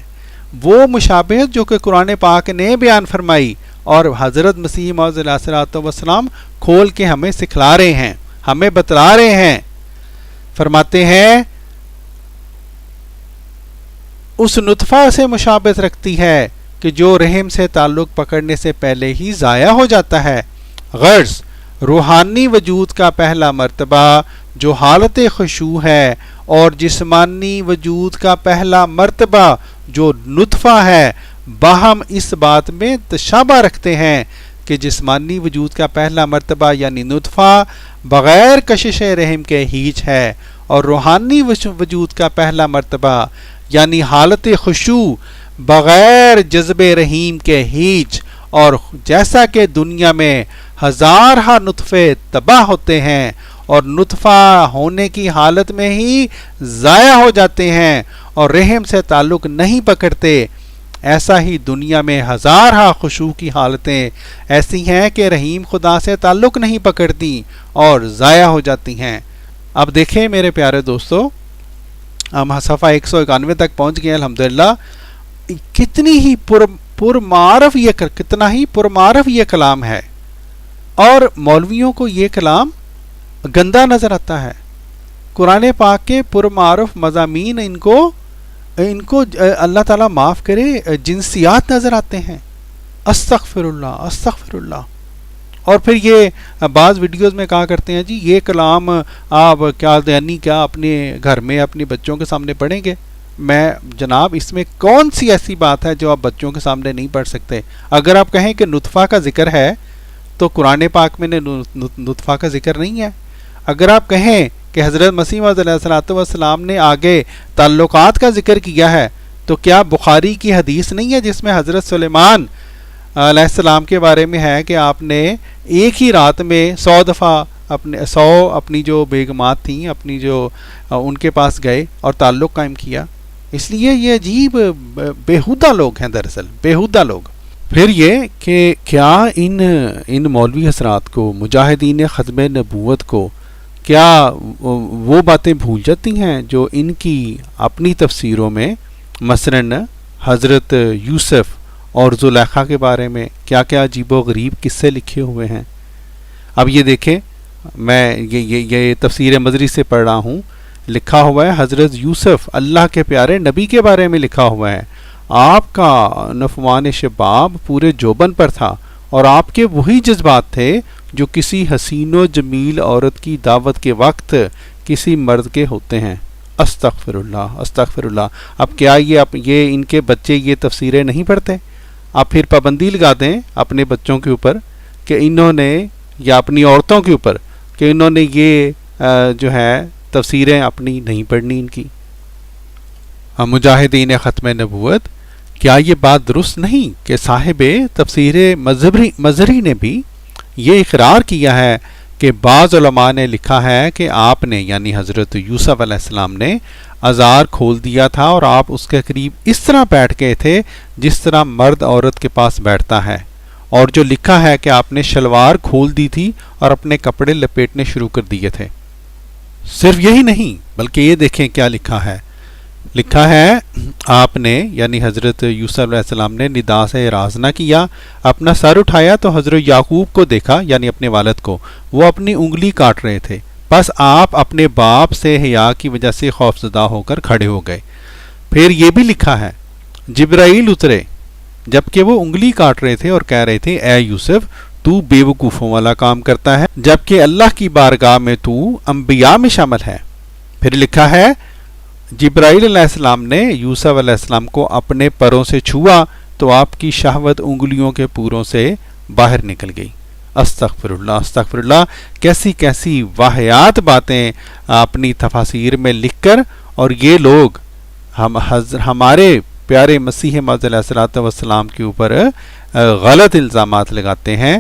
وہ مشابہت جو کہ قرآن پاک نے بیان فرمائی اور حضرت مسیح موعود علیہ الصلوۃ والسلام کھول کے ہمیں سکھلا رہے ہیں، ہمیں بتلا رہے ہیں۔ فرماتے ہیں اس نطفہ سے مشابہت رکھتی ہے کہ جو رحم سے تعلق پکڑنے سے پہلے ہی ضائع ہو جاتا ہے۔ غرض روحانی وجود کا پہلا مرتبہ جو حالت خشوع ہے اور جسمانی وجود کا پہلا مرتبہ جو نطفہ ہے باہم اس بات میں تشابہ رکھتے ہیں کہ جسمانی وجود کا پہلا مرتبہ یعنی نطفہ بغیر کشش رحم کے ہیچ ہے، اور روحانی وجود کا پہلا مرتبہ یعنی حالت خشوع بغیر جذب رحیم کے ہیچ، اور جیسا کہ دنیا میں ہزارہ نطفے تباہ ہوتے ہیں اور نطفہ ہونے کی حالت میں ہی ضائع ہو جاتے ہیں اور رحم سے تعلق نہیں پکڑتے، ایسا ہی دنیا میں ہزارہ خشوع کی حالتیں ایسی ہیں کہ رحیم خدا سے تعلق نہیں پکڑتی اور ضائع ہو جاتی ہیں۔ اب دیکھیں میرے پیارے دوستو، ہم صفحہ 191 تک پہنچ گئے الحمدللہ۔ کتنا ہی پرمعرف یہ کلام ہے، اور مولویوں کو یہ کلام گندا نظر آتا ہے۔ قرآن پاک کے پرمعرف مضامین ان کو اللہ تعالیٰ معاف کرے جنسیات نظر آتے ہیں۔ استغفر اللہ۔ اور پھر یہ بعض ویڈیوز میں کہا کرتے ہیں جی یہ کلام آپ کیا اپنے گھر میں اپنے بچوں کے سامنے پڑھیں گے؟ میں جناب اس میں کون سی ایسی بات ہے جو آپ بچوں کے سامنے نہیں پڑھ سکتے؟ اگر آپ کہیں کہ نطفہ کا ذکر ہے تو قرآن پاک میں نطفہ کا ذکر نہیں ہے۔ اگر آپ کہیں کہ حضرت مسیح موعود علیہ الصلوۃ والسلام نے آگے تعلقات کا ذکر کیا ہے تو کیا بخاری کی حدیث نہیں ہے جس میں حضرت سلیمان علیہ السلام کے بارے میں ہے کہ آپ نے ایک ہی رات میں 100 دفعہ اپنی جو بیگمات تھیں اپنی جو ان کے پاس گئے اور تعلق قائم کیا. اس لیے یہ عجیب بیہودہ لوگ ہیں، دراصل بیہودہ لوگ. پھر یہ کہ کیا ان مولوی حضرات کو، مجاہدین ختم نبوت کو، کیا وہ باتیں بھول جاتی ہیں جو ان کی اپنی تفسیروں میں مثلاً حضرت یوسف اور زلیخا کے بارے میں کیا کیا عجیب و غریب قصے لکھے ہوئے ہیں. اب یہ دیکھیں، میں یہ تفسیر مزری سے پڑھ رہا ہوں، لکھا ہوا ہے حضرت یوسف اللہ کے پیارے نبی کے بارے میں لکھا ہوا ہے، آپ کا نفوان شباب پورے جوبن پر تھا اور آپ کے وہی جذبات تھے جو کسی حسین و جمیل عورت کی دعوت کے وقت کسی مرد کے ہوتے ہیں. استغفر اللہ استغفر اللہ. اب کیا یہ ان کے بچے یہ تفسیریں نہیں پڑھتے؟ آپ پھر پابندی لگا دیں اپنے بچوں کے اوپر کہ انہوں نے، یا اپنی عورتوں کے اوپر کہ انہوں نے یہ جو ہے تفسیریں اپنی نہیں پڑھنی ان کی. مجاہدین ختم نبوت، کیا یہ بات درست نہیں کہ صاحب تفسیر مظہری نے بھی یہ اقرار کیا ہے کہ بعض علماء نے لکھا ہے کہ آپ نے، یعنی حضرت یوسف علیہ السلام نے، ازار کھول دیا تھا اور آپ اس کے قریب اس طرح بیٹھ گئے تھے جس طرح مرد عورت کے پاس بیٹھتا ہے، اور جو لکھا ہے کہ آپ نے شلوار کھول دی تھی اور اپنے کپڑے لپیٹنے شروع کر دیے تھے. صرف یہی نہیں بلکہ یہ دیکھیں کیا لکھا ہے آپ نے، یعنی حضرت یوسف علیہ السلام نے ندا سے اعراض نہ کیا، اپنا سر اٹھایا تو حضرت یعقوب کو دیکھا، یعنی اپنے والد کو، وہ اپنی انگلی کاٹ رہے تھے. بس آپ اپنے باپ سے حیا کی وجہ سے خوفزدہ ہو کر کھڑے ہو گئے. پھر یہ بھی لکھا ہے جبرائیل اترے جبکہ وہ انگلی کاٹ رہے تھے اور کہہ رہے تھے اے یوسف تو بے وقوفوں والا کام کرتا ہے جبکہ اللہ کی بارگاہ میں تو انبیاء میں شامل ہے. پھر لکھا ہے جبرائیل علیہ السلام نے یوسف علیہ السلام کو اپنے پروں سے چھوا تو آپ کی شہوت انگلیوں کے پوروں سے باہر نکل گئی. استغفر اللہ استغفر اللہ. کیسی کیسی واہیات باتیں اپنی تفاسیر میں لکھ کر، اور یہ لوگ ہمارے پیارے مسیح موعود علیہ الصلوۃ والسلام کے اوپر غلط الزامات لگاتے ہیں.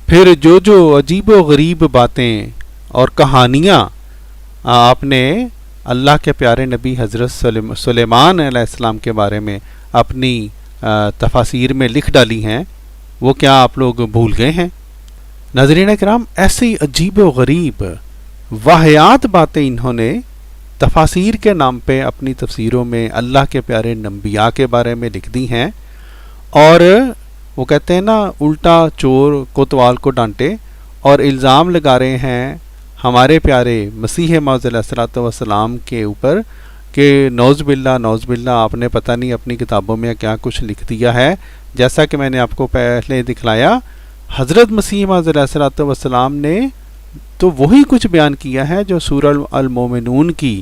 پھر جو عجیب و غریب باتیں اور کہانیاں آپ نے اللہ کے پیارے نبی حضرت سلیمان علیہ السلام کے بارے میں اپنی تفاسیر میں لکھ ڈالی ہیں، وہ کیا آپ لوگ بھول گئے ہیں؟ ناظرین کرام، ایسی عجیب و غریب واہیات باتیں انہوں نے تفاسیر کے نام پہ اپنی تفسیروں میں اللہ کے پیارے انبیاء کے بارے میں لکھ دی ہیں. اور وہ کہتے ہیں نا، الٹا چور کوتوال کو ڈانٹے، اور الزام لگا رہے ہیں ہمارے پیارے مسیح موعود علیہ الصلوۃ والسلام کے اوپر کہ نعوذ باللہ آپ نے پتہ نہیں اپنی کتابوں میں کیا کچھ لکھ دیا ہے. جیسا کہ میں نے آپ کو پہلے دکھلایا، حضرت مسیح موعود علیہ الصلوۃ والسلام نے تو وہی کچھ بیان کیا ہے جو سورہ المومنون کی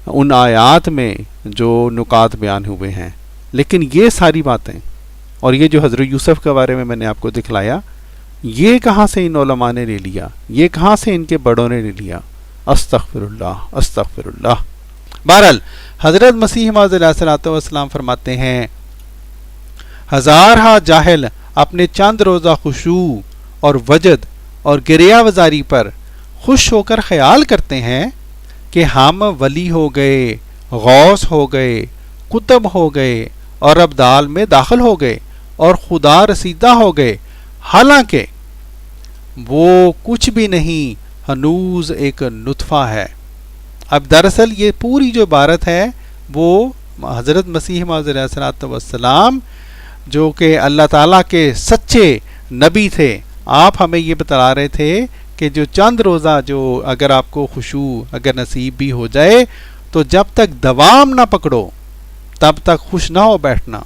ان آیات میں جو نکات بیان ہوئے ہیں. لیکن یہ ساری باتیں اور یہ جو حضرت یوسف کے بارے میں نے آپ کو دکھلایا، یہ کہاں سے ان علماء نے لے لیا؟ یہ کہاں سے ان کے بڑوں نے لے لیا؟ استغفر اللہ استغفر اللہ. بہرحال حضرت مسیح موعود علیہ الصلوۃ والسلام فرماتے ہیں ہزارہا جاہل اپنے چند روزہ خشوع اور وجد اور گریہ وزاری پر خوش ہو کر خیال کرتے ہیں کہ ہم ولی ہو گئے، غوث ہو گئے، قطب ہو گئے اور ابدال میں داخل ہو گئے اور خدا رسیدہ ہو گئے، حالانکہ وہ کچھ بھی نہیں، ہنوز ایک نطفہ ہے. اب دراصل یہ پوری جو عبارت ہے وہ حضرت مسیح موعود علیہ الصلوۃ والسلام جو کہ اللہ تعالیٰ کے سچے نبی تھے، آپ ہمیں یہ بتا رہے تھے کہ جو چند روزہ جو اگر آپ کو خشوع اگر نصیب بھی ہو جائے تو جب تک دوام نہ پکڑو تب تک خوش نہ ہو بیٹھنا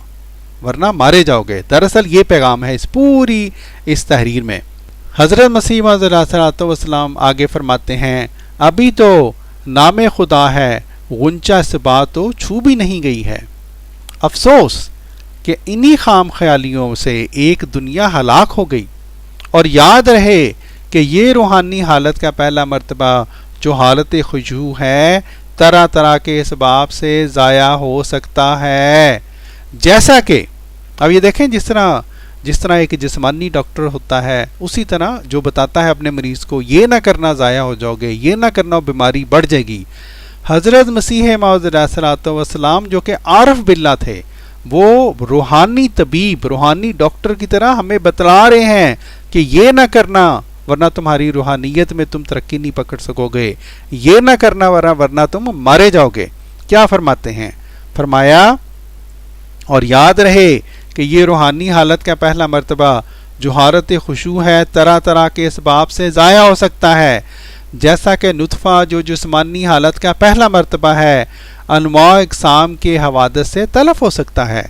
ورنہ مارے جاؤ گے. دراصل یہ پیغام ہے اس پوری اس تحریر میں. حضرت مسیح موعود علیہ الصلوۃ والسلام آگے فرماتے ہیں ابھی تو نام خدا ہے، غنچہ اس بات تو چھو بھی نہیں گئی ہے. افسوس کہ انہی خام خیالیوں سے ایک دنیا ہلاک ہو گئی. اور یاد رہے کہ یہ روحانی حالت کا پہلا مرتبہ جو حالت خشوع ہے طرح طرح کے اسباب سے ضائع ہو سکتا ہے. جیسا کہ اب یہ دیکھیں جس طرح جس طرح ایک جسمانی ڈاکٹر ہوتا ہے اسی طرح جو بتاتا ہے اپنے مریض کو یہ نہ کرنا ضائع ہو جاؤ گے، یہ نہ کرنا بیماری بڑھ جائے گی. حضرت مسیح موعود علیہ الصلوۃ والسلام جو کہ عارف باللہ تھے، وہ روحانی طبیب، روحانی ڈاکٹر کی طرح ہمیں بتلا رہے ہیں کہ یہ نہ کرنا ورنہ تمہاری روحانیت میں تم ترقی نہیں پکڑ سکو گے، یہ نہ کرنا ورنہ تم مارے جاؤ گے. کیا فرماتے ہیں؟ فرمایا اور یاد رہے کہ یہ روحانی حالت کا پہلا مرتبہ جو حالت خشوع ہے طرح طرح کے اسباب سے ضائع ہو سکتا ہے، جیسا کہ نطفہ جو جسمانی حالت کا پہلا مرتبہ ہے انواع اقسام کے حوادث سے تلف ہو سکتا ہے،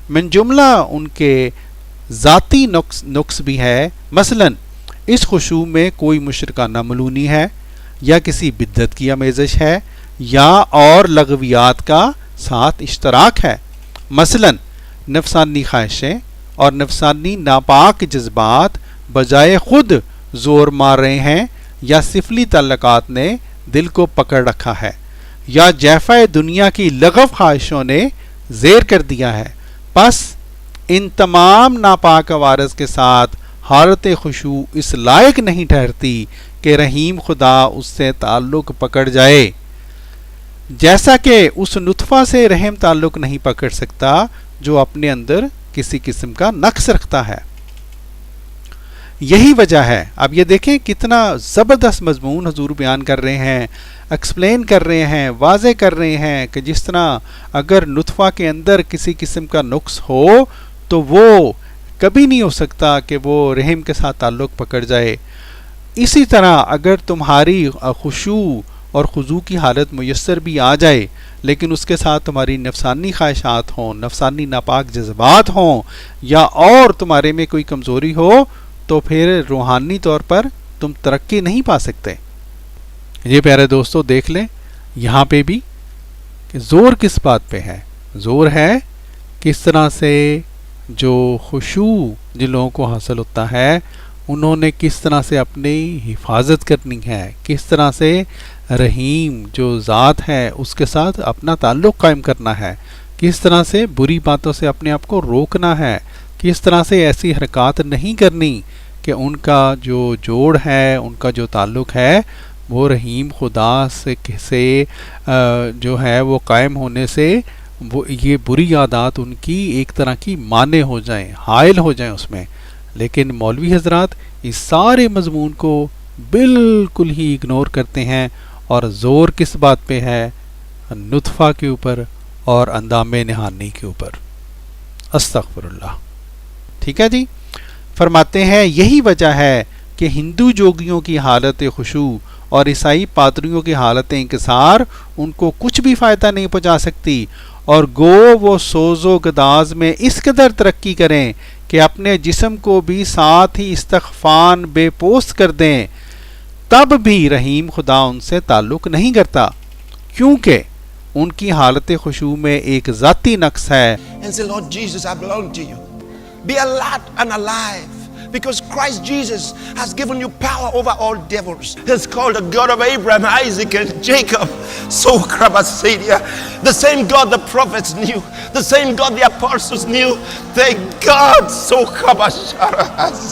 من جملہ ان کے ذاتی نقص بھی ہے. مثلا اس خشوع میں کوئی مشرکانہ ملونی ہے، یا کسی بدعت کی آمیزش ہے، یا اور لغویات کا ساتھ اشتراک ہے. مثلا نفسانی خواہشیں اور نفسانی ناپاک جذبات بجائے خود زور مار رہے ہیں، یا سفلی تعلقات نے دل کو پکڑ رکھا ہے، یا جیفہ دنیا کی لغو خواہشوں نے زیر کر دیا ہے. پس ان تمام ناپاک عوارض کے ساتھ حالت خشوع اس لائق نہیں ٹھہرتی کہ رحیم خدا اس سے تعلق پکڑ جائے، جیسا کہ اس نطفہ سے رحم تعلق نہیں پکڑ سکتا جو اپنے اندر کسی قسم کا نقص رکھتا ہے. یہی وجہ ہے. اب یہ دیکھیں کتنا زبردست مضمون حضور بیان کر رہے ہیں، ایکسپلین کر رہے ہیں، واضح کر رہے ہیں کہ جس طرح اگر نطفہ کے اندر کسی قسم کا نقص ہو تو وہ کبھی نہیں ہو سکتا کہ وہ رحم کے ساتھ تعلق پکڑ جائے، اسی طرح اگر تمہاری خشوع اور خضوع کی حالت میسر بھی آ جائے لیکن اس کے ساتھ تمہاری نفسانی خواہشات ہوں، نفسانی ناپاک جذبات ہوں، یا اور تمہارے میں کوئی کمزوری ہو تو پھر روحانی طور پر تم ترقی نہیں پا سکتے. یہ پیارے دوستو دیکھ لیں یہاں پہ بھی کہ زور کس بات پہ ہے. زور ہے کس طرح سے جو خشوع جن لوگوں کو حاصل ہوتا ہے انہوں نے کس طرح سے اپنی حفاظت کرنی ہے، کس طرح سے رحیم جو ذات ہے اس کے ساتھ اپنا تعلق قائم کرنا ہے، کس طرح سے بری باتوں سے اپنے آپ کو روکنا ہے، کس طرح سے ایسی حرکات نہیں کرنی کہ ان کا جو جوڑ ہے، ان کا جو تعلق ہے وہ رحیم خدا سے جو ہے وہ قائم ہونے سے وہ یہ بری عادات ان کی ایک طرح کی مانے ہو جائیں، حائل ہو جائیں اس میں. لیکن مولوی حضرات اس سارے مضمون کو بالکل ہی اگنور کرتے ہیں اور زور کس بات پہ ہے؟ نطفہ کے اوپر اور اندام نہانی کے اوپر. استغفر اللہ. ٹھیک ہے جی. فرماتے ہیں یہی وجہ ہے کہ ہندو جوگیوں کی حالت خشوع اور عیسائی پادریوں کی حالت انکسار ان کو کچھ بھی فائدہ نہیں پہنچا سکتی، اور گو وہ سوز و گداز میں اس قدر ترقی کریں کہ اپنے جسم کو بھی ساتھ ہی استخفان بے پوست کر دیں، تب بھی رحیم خدا ان سے تعلق نہیں کرتا، کیونکہ ان کی حالت خشوع میں ایک ذاتی نقص ہے. And say, Lord Jesus, I belong to you. Be alert and alive, because Christ Jesus has given you power over all devils. He's called the God of Abraham, Isaac, and Jacob. So Krabasadia, the same God the prophets knew, the same God the apostles knew. Thank God. So Krabasharas.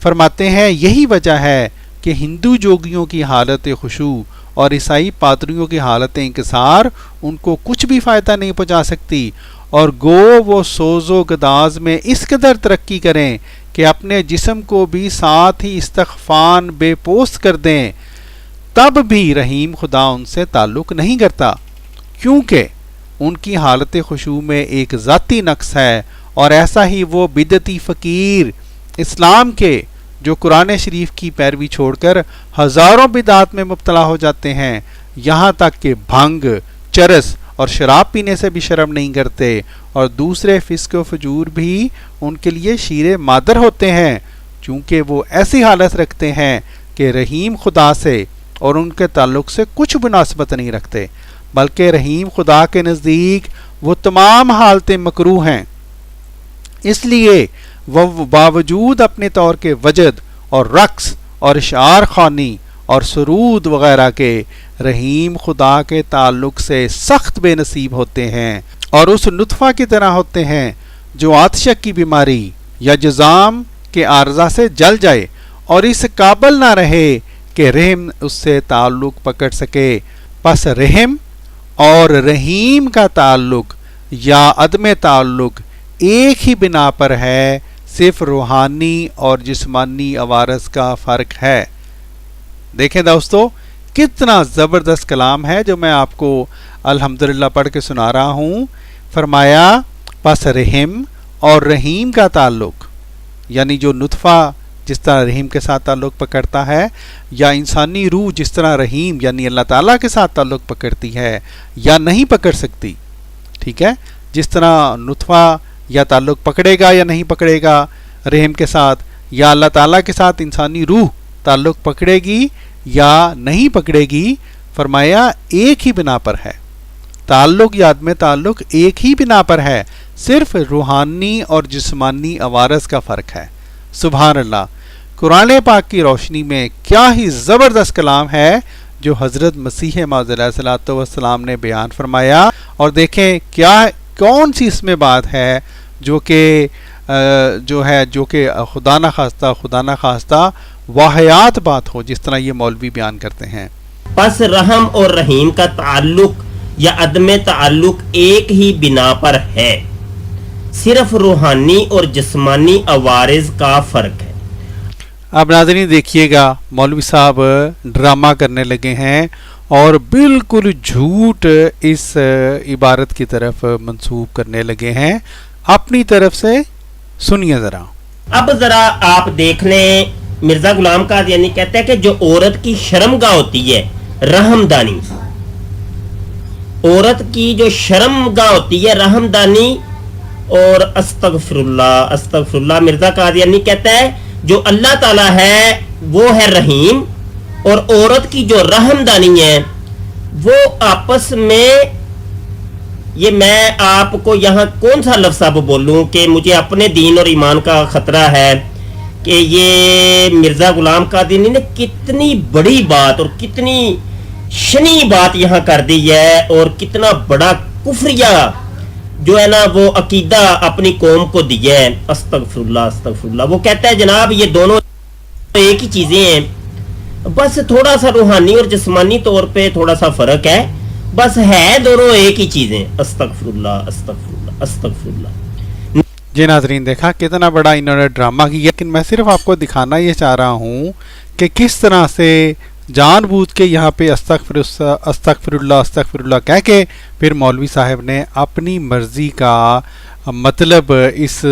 فرماتے ہیں یہی وجہ ہے کہ ہندو جوگیوں کی حالت خشوع اور عیسائی پادریوں کی حالت انکسار ان کو کچھ بھی فائدہ نہیں پہنچا سکتی، اور گو وہ سوز و گداز میں اس قدر ترقی کریں کہ اپنے جسم کو بھی ساتھ ہی استخفان بے پوست کر دیں، تب بھی رحیم خدا ان سے تعلق نہیں کرتا، کیونکہ ان کی حالت خشوع میں ایک ذاتی نقص ہے. اور ایسا ہی وہ بدعتی فقیر اسلام کے جو قرآن شریف کی پیروی چھوڑ کر ہزاروں بدعات میں مبتلا ہو جاتے ہیں، یہاں تک کہ بھنگ، چرس اور شراب پینے سے بھی شرم نہیں کرتے، اور دوسرے فسق و فجور بھی ان کے لیے شیر مادر ہوتے ہیں، چونکہ وہ ایسی حالت رکھتے ہیں کہ رحیم خدا سے اور ان کے تعلق سے کچھ مناسبت نہیں رکھتے، بلکہ رحیم خدا کے نزدیک وہ تمام حالتیں مکروہ ہیں. اس لیے وہ باوجود اپنے طور کے وجد اور رقص اور اشعار خوانی اور سرود وغیرہ کے رحیم خدا کے تعلق سے سخت بے نصیب ہوتے ہیں اور اس نطفہ کی طرح ہوتے ہیں جو آتشک کی بیماری یا جزام کے عارضہ سے جل جائے اور اس قابل نہ رہے کہ رحم اس سے تعلق پکڑ سکے. پس رحم اور رحیم کا تعلق یا عدم تعلق ایک ہی بنا پر ہے، صرف روحانی اور جسمانی عوارض کا فرق ہے. دیکھیں دوستو کتنا زبردست کلام ہے جو میں آپ کو الحمدللہ پڑھ کے سنا رہا ہوں. فرمایا پس رحم اور رحیم کا تعلق، یعنی جو نطفہ جس طرح رحیم کے ساتھ تعلق پکڑتا ہے، یا انسانی روح جس طرح رحیم یعنی اللہ تعالیٰ کے ساتھ تعلق پکڑتی ہے یا نہیں پکڑ سکتی، ٹھیک ہے، جس طرح نطفہ یا تعلق پکڑے گا یا نہیں پکڑے گا رحم کے ساتھ، یا اللہ تعالیٰ کے ساتھ انسانی روح تعلق پکڑے گی یا نہیں پکڑے گی، فرمایا ایک ہی بنا پر ہے. تعلق یا عدم تعلق ایک ہی بنا پر ہے، صرف روحانی اور جسمانی عوارض کا فرق ہے. سبحان اللہ. قرآن پاک کی روشنی میں کیا ہی زبردست کلام ہے جو حضرت مسیح موعود علیہ الصلوۃ والسلام نے بیان فرمایا. اور دیکھیں کیا کون سی اس میں بات ہے جو کہ خدا نہ خواستہ واحیات بات ہو، جس طرح یہ مولوی بیان کرتے ہیں. پس رحم اور رحیم کا تعلق یا عدم تعلق ایک ہی بنا پر ہے، صرف روحانی اور جسمانی عوارض کا فرق ہے. اب ناظرین دیکھیے گا مولوی صاحب ڈرامہ کرنے لگے ہیں اور بالکل جھوٹ اس عبارت کی طرف منسوب کرنے لگے ہیں اپنی طرف سے. سنیے ذرا. اب ذرا آپ دیکھ لیں، مرزا غلام قادیانی کہتا ہے کہ جو عورت کی شرمگاہ ہوتی ہے رحمدانی، عورت کی جو شرمگاہ ہوتی ہے رحمدانی اور استغفر اللہ، مرزا قادیانی کہتا ہے جو اللہ تعالیٰ ہے وہ ہے رحیم، اور عورت کی جو رحمدانی ہے وہ آپس میں، یہ میں آپ کو یہاں کون سا لفظ اب بولوں کہ مجھے اپنے دین اور ایمان کا خطرہ ہے کہ یہ مرزا غلام قادیانی نے کتنی بڑی بات اور کتنی شنی بات یہاں کر دی ہے، اور کتنا بڑا کفریہ جو ہے نا وہ عقیدہ اپنی قوم کو دیا ہے. استغفر اللہ. وہ کہتا ہے جناب یہ دونوں ایک ہی چیزیں ہیں، بس تھوڑا سا روحانی اور جسمانی طور پہ تھوڑا سا فرق ہے، بس ہے دونوں ایک ہی چیزیں. استغفر اللہ. جی ناظرین دیکھا کتنا بڑا انہوں نے ڈرامہ کیا، لیکن میں صرف آپ کو دکھانا یہ چاہ رہا ہوں کہ کس طرح سے جان بوجھ کے یہاں پہ استغفر اللہ کہہ کے پھر مولوی صاحب نے اپنی مرضی کا مطلب اس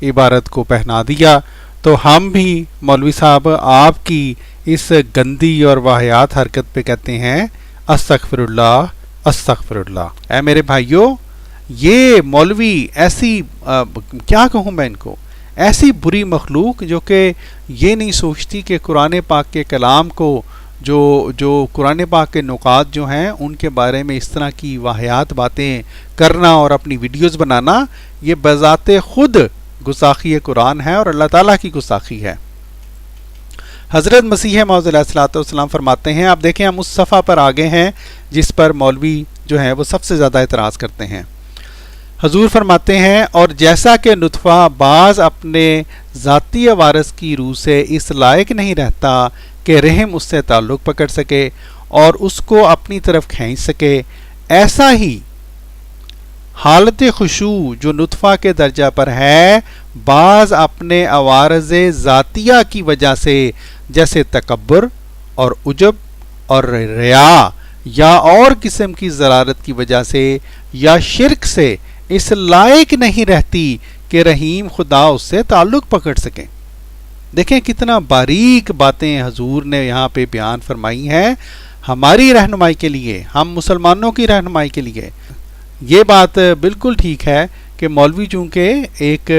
عبارت کو پہنا دیا. تو ہم بھی مولوی صاحب آپ کی اس گندی اور واہیات حرکت پہ کہتے ہیں استغفر اللہ. اے میرے بھائیوں، یہ مولوی ایسی کیا کہوں میں ان کو، ایسی بری مخلوق جو کہ یہ نہیں سوچتی کہ قرآن پاک کے کلام کو جو قرآن پاک کے نکات جو ہیں ان کے بارے میں اس طرح کی واہیات باتیں کرنا اور اپنی ویڈیوز بنانا، یہ بذات خود گستاخی قرآن ہے اور اللہ تعالیٰ کی گستاخی ہے. حضرت مسیح موعود علیہ الصلوۃ والسلام فرماتے ہیں، آپ دیکھیں ہم اس صفحہ پر آگے ہیں جس پر مولوی جو ہیں وہ سب سے زیادہ اعتراض کرتے ہیں. حضور فرماتے ہیں اور جیسا کہ نطفہ بعض اپنے ذاتی عوارض کی روح سے اس لائق نہیں رہتا کہ رحم اس سے تعلق پکڑ سکے اور اس کو اپنی طرف کھینچ سکے، ایسا ہی حالت خشوع جو نطفہ کے درجہ پر ہے بعض اپنے عوارض ذاتیہ کی وجہ سے، جیسے تکبر اور عجب اور ریا یا اور قسم کی ضرارت کی وجہ سے یا شرک سے اس لائق نہیں رہتی کہ رحیم خدا اس سے تعلق پکڑ سکیں. دیکھیں کتنا باریک باتیں حضور نے یہاں پہ بیان فرمائی ہیں ہماری رہنمائی کے لیے، ہم مسلمانوں کی رہنمائی کے لیے. یہ بات بالکل ٹھیک ہے کہ مولوی چونکہ ایک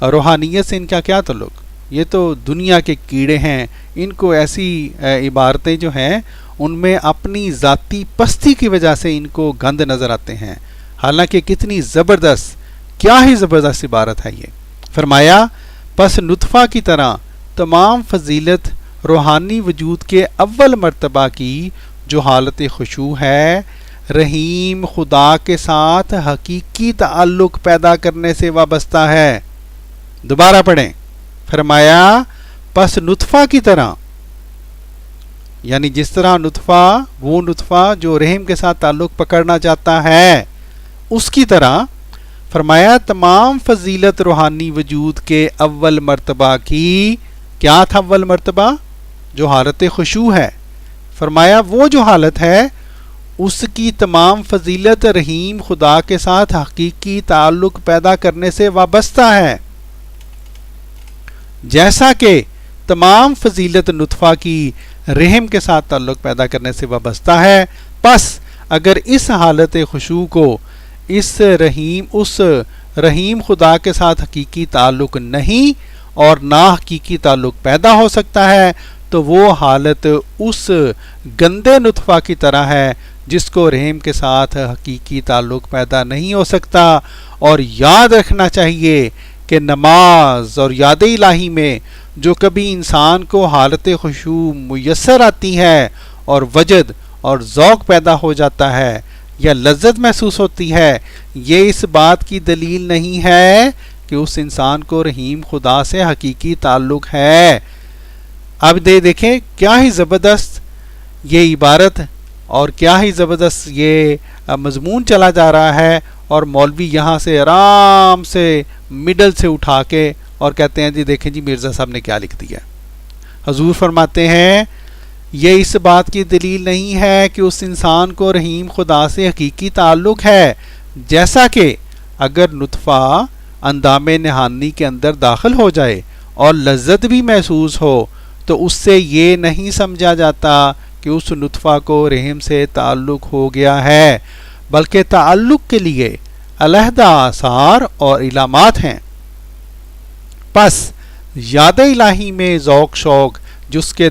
روحانیت سے ان کا کیا تعلق، یہ تو دنیا کے کیڑے ہیں، ان کو ایسی عبارتیں جو ہیں ان میں اپنی ذاتی پستی کی وجہ سے ان کو گند نظر آتے ہیں، حالانکہ کتنی زبردست، کیا ہی زبردست عبارت ہے یہ. فرمایا پس نطفہ کی طرح تمام فضیلت روحانی وجود کے اول مرتبہ کی جو حالت خشوع ہے رحیم خدا کے ساتھ حقیقی تعلق پیدا کرنے سے وابستہ ہے. دوبارہ پڑھیں. فرمایا پس نطفہ کی طرح، یعنی جس طرح نطفہ، وہ نطفہ جو رحم کے ساتھ تعلق پکڑنا چاہتا ہے، اس کی طرح فرمایا تمام فضیلت روحانی وجود کے اول مرتبہ کی. کیا تھا اول مرتبہ؟ جو حالت خشوع ہے. فرمایا وہ جو حالت ہے اس کی تمام فضیلت رحیم خدا کے ساتھ حقیقی تعلق پیدا کرنے سے وابستہ ہے، جیسا کہ تمام فضیلت نطفہ کی رحم کے ساتھ تعلق پیدا کرنے سے وابستہ ہے. پس اگر اس حالت خشوع کو اس رحیم خدا کے ساتھ حقیقی تعلق نہیں اور نہ حقیقی تعلق پیدا ہو سکتا ہے تو وہ حالت اس گندے نطفہ کی طرح ہے جس کو رحم کے ساتھ حقیقی تعلق پیدا نہیں ہو سکتا. اور یاد رکھنا چاہیے کہ نماز اور یاد الہی میں جو کبھی انسان کو حالت خشوع میسر آتی ہے اور وجد اور ذوق پیدا ہو جاتا ہے یا لذت محسوس ہوتی ہے، یہ اس بات کی دلیل نہیں ہے کہ اس انسان کو رحیم خدا سے حقیقی تعلق ہے. اب دیکھیں کیا ہی زبردست یہ عبارت اور کیا ہی زبردست یہ مضمون چلا جا رہا ہے، اور مولوی یہاں سے آرام سے مڈل سے اٹھا کے اور کہتے ہیں جی دیکھیں جی مرزا صاحب نے کیا لکھ دیا. حضور فرماتے ہیں یہ اس بات کی دلیل نہیں ہے کہ اس انسان کو رحیم خدا سے حقیقی تعلق ہے، جیسا کہ اگر نطفہ اندام نہانی کے اندر داخل ہو جائے اور لذت بھی محسوس ہو تو اس سے یہ نہیں سمجھا جاتا کہ اس نطفہ کو رحم سے تعلق ہو گیا ہے، بلکہ تعلق کے لیے علیحدہ آثار اور علامات ہیں. پس یاد الہی میں ذوق شوق جس کو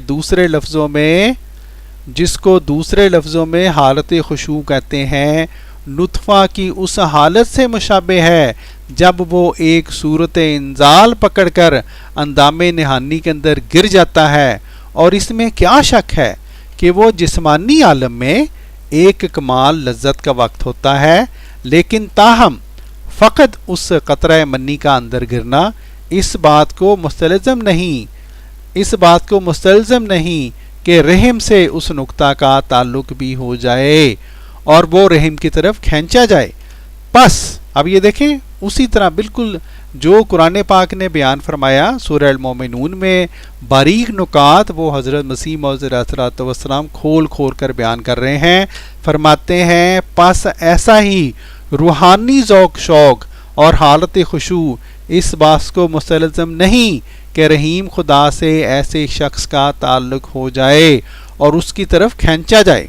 دوسرے لفظوں میں حالت خشوع کہتے ہیں، نطفہ کی اس حالت سے مشابہ ہے جب وہ ایک صورت انزال پکڑ کر اندام نہانی کے اندر گر جاتا ہے. اور اس میں کیا شک ہے کہ وہ جسمانی عالم میں ایک کمال لذت کا وقت ہوتا ہے، لیکن تاہم فقط اس قطرہ منی کا اندر گرنا اس بات کو مستلزم نہیں کہ رحم سے اس نقطہ کا تعلق بھی ہو جائے اور وہ رحم کی طرف کھینچا جائے. پس اب یہ دیکھیں اسی طرح بالکل جو قرآن پاک نے بیان فرمایا سورہ المومنون میں باریک نکات وہ حضرت مسیح موعود علیہ الصلوۃ والسلام کھول کر بیان کر رہے ہیں. فرماتے ہیں پس ایسا ہی روحانی ذوق شوق اور حالت خشوع اس بات کو مستلزم نہیں کہ رحیم خدا سے ایسے شخص کا تعلق ہو جائے اور اس کی طرف کھینچا جائے.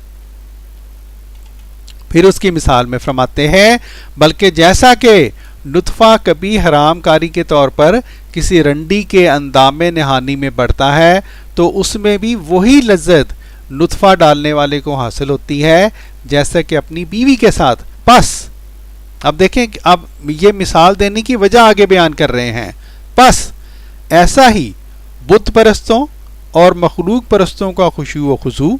پھر اس کی مثال میں فرماتے ہیں بلکہ جیسا کہ نطفہ کبھی حرام کاری کے طور پر کسی رنڈی کے اندام نہانی میں بڑھتا ہے تو اس میں بھی وہی لذت نطفہ ڈالنے والے کو حاصل ہوتی ہے جیسا کہ اپنی بیوی کے ساتھ. پس اب دیکھیں اب یہ مثال دینے کی وجہ آگے بیان کر رہے ہیں. پس ایسا ہی بت پرستوں اور مخلوق پرستوں کا خشوع و خضوع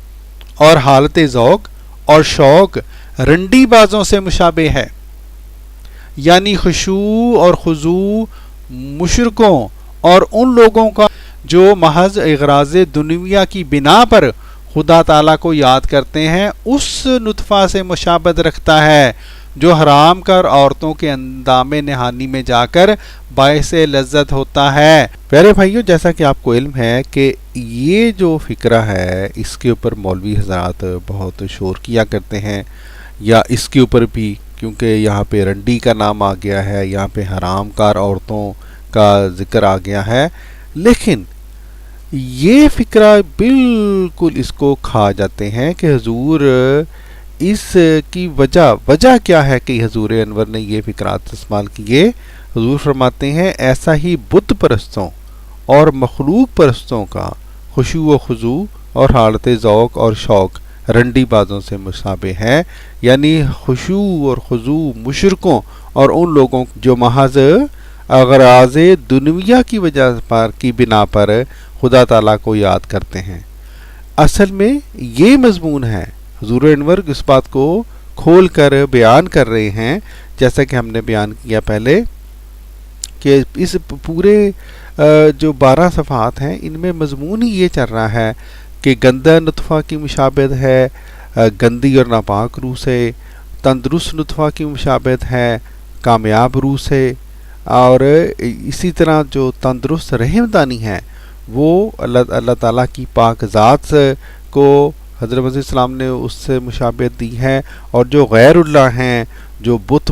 اور حالت ذوق اور شوق رنڈی بازوں سے مشابہ ہے، یعنی خشوع اور خضوع مشرکوں اور ان لوگوں کا جو محض اغراض دنیا کی بنا پر خدا تعالیٰ کو یاد کرتے ہیں اس نطفہ سے مشابہت رکھتا ہے جو حرام کر عورتوں کے اندام نہانی میں جا کر باعث لذت ہوتا ہے. پیارے بھائیوں، جیسا کہ آپ کو علم ہے کہ یہ جو فکرہ ہے اس کے اوپر مولوی حضرات بہت شور کیا کرتے ہیں، یا اس کے اوپر بھی کیونکہ یہاں پہ رنڈی کا نام آ گیا ہے، یہاں پہ حرام کار عورتوں کا ذکر آ گیا ہے، لیکن یہ فکرہ بالکل اس کو کھا جاتے ہیں کہ حضور اس کی وجہ کیا ہے کہ حضور انور نے یہ فکرات استعمال کیے. حضور فرماتے ہیں ایسا ہی بت پرستوں اور مخلوق پرستوں کا خشوع و خضوع اور حالت ذوق اور شوق رنڈی بازوں سے مشابہ ہے، یعنی خشوع اور خضوع مشرکوں اور ان لوگوں جو محض اغراض دنیا کی وجہ پر کی بنا پر خدا تعالیٰ کو یاد کرتے ہیں۔ اصل میں یہ مضمون ہے۔ حضور انور اس بات کو کھول کر بیان کر رہے ہیں، جیسا کہ ہم نے بیان کیا پہلے، کہ اس پورے جو 12 صفحات ہیں ان میں مضمون ہی یہ چل رہا ہے کہ گندہ نطفہ کی مشابہت ہے گندی اور ناپاک روح سے، تندرست نطفہ کی مشابہت ہے کامیاب روح سے، اور اسی طرح جو تندرست رحم دانی ہے وہ اللہ تعالیٰ کی پاک ذات کو حضرت مسیح السلام نے اس سے مشابہت دی ہے، اور جو غیر اللہ ہیں، جو بت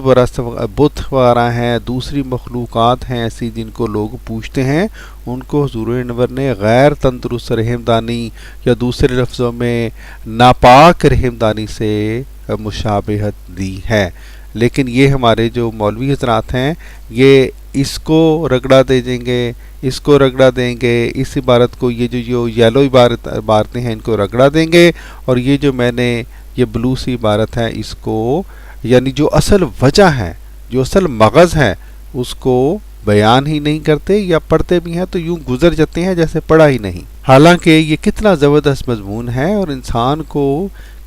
وغیرہ ہیں، دوسری مخلوقات ہیں ایسی جن کو لوگ پوچھتے ہیں، ان کو حضور انور نے غیر تندرست رحم دانی یا دوسرے لفظوں میں ناپاک رحم دانی سے مشابہت دی ہے۔ لیکن یہ ہمارے جو مولوی حضرات ہیں یہ اس کو رگڑا دے دیں گے، اس کو رگڑا دیں گے، اس عبارت کو، یہ جو یلو عبارتیں ہیں ان کو رگڑا دیں گے، اور یہ جو میں نے یہ بلو سی عبارت ہے اس کو، یعنی جو اصل وجہ ہے، جو اصل مغز ہے، اس کو بیان ہی نہیں کرتے، یا پڑھتے بھی ہیں تو یوں گزر جاتے ہیں جیسے پڑھا ہی نہیں۔ حالانکہ یہ کتنا زبردست مضمون ہے، اور انسان کو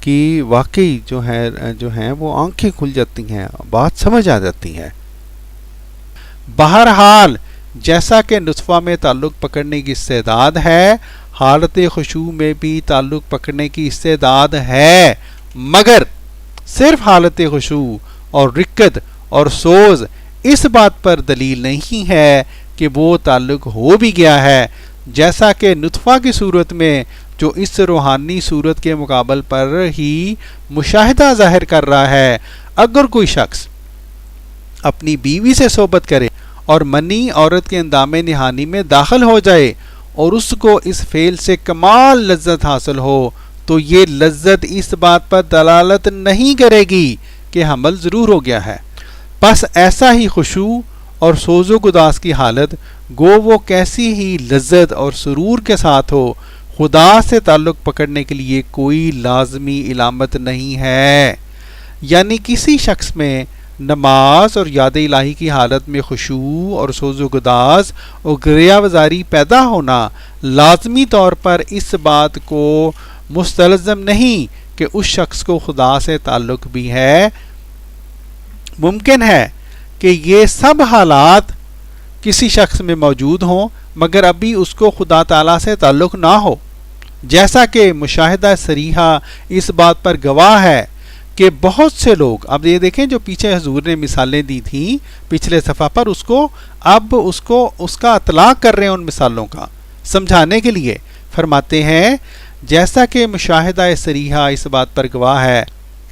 کی واقعی جو ہیں وہ آنکھیں کھل جاتی ہیں، بات سمجھ آ جاتی ہے۔ بہرحال جیسا کہ نطفہ میں تعلق پکڑنے کی استعداد ہے، حالت خشوع میں بھی تعلق پکڑنے کی استعداد ہے، مگر صرف حالت خشوع اور رکت اور سوز اس بات پر دلیل نہیں ہے کہ وہ تعلق ہو بھی گیا ہے، جیسا کہ نطفہ کی صورت میں جو اس روحانی صورت کے مقابل پر ہی مشاہدہ ظاہر کر رہا ہے۔ اگر کوئی شخص اپنی بیوی سے صحبت کرے اور منی عورت کے اندام نہانی میں داخل ہو جائے اور اس کو اس فعل سے کمال لذت حاصل ہو، تو یہ لذت اس بات پر دلالت نہیں کرے گی کہ حمل ضرور ہو گیا ہے۔ پس ایسا ہی خشوع اور سوز و گداز کی حالت، گو وہ کیسی ہی لذت اور سرور کے ساتھ ہو، خدا سے تعلق پکڑنے کے لیے کوئی لازمی علامت نہیں ہے۔ یعنی کسی شخص میں نماز اور یاد الہی کی حالت میں خشوع اور سوز و گداز اور گریہ وزاری پیدا ہونا لازمی طور پر اس بات کو مستلزم نہیں کہ اس شخص کو خدا سے تعلق بھی ہے۔ ممکن ہے کہ یہ سب حالات کسی شخص میں موجود ہوں مگر ابھی اس کو خدا تعالیٰ سے تعلق نہ ہو، جیسا کہ مشاہدہ صریحہ اس بات پر گواہ ہے کہ بہت سے لوگ، اب یہ دیکھیں جو پیچھے حضور نے مثالیں دی تھیں پچھلے صفحہ پر، اب اس کا اطلاق کر رہے ہیں ان مثالوں کا سمجھانے کے لیے۔ فرماتے ہیں جیسا کہ مشاہدہ صریحہ اس بات پر گواہ ہے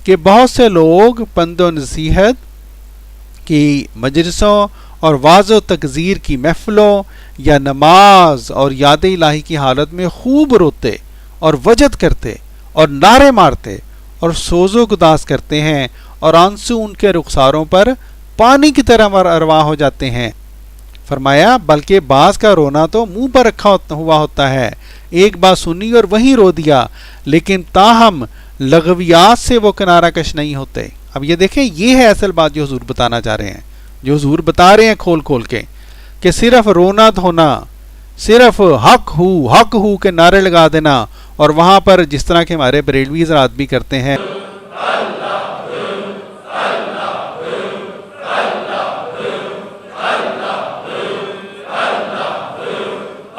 کہ بہت سے لوگ پند و نصیحت کی مجلسوں اور واعظ و تکذیر کی محفلوں یا نماز اور یاد الہی کی حالت میں خوب روتے اور وجد کرتے اور نعرے مارتے اور سوز و گداز کرتے ہیں، اور آنسو ان کے رخساروں پر پانی کی طرح روا ہو جاتے ہیں۔ فرمایا بلکہ بعض کا رونا تو منہ پر رکھا ہوا ہوتا ہے، ایک بات سنی اور وہیں رو دیا، لیکن تاہم لغویات سے وہ کنارہ کش نہیں ہوتے۔ اب یہ دیکھیں، یہ ہے اصل بات جو حضور بتانا چاہ رہے ہیں، جو حضور بتا رہے ہیں کھول کھول کے، کہ صرف رونا دھونا، صرف حق ہو کے نعرے لگا دینا، اور وہاں پر جس طرح کے ہمارے بریلوی حضرات بھی کرتے ہیں،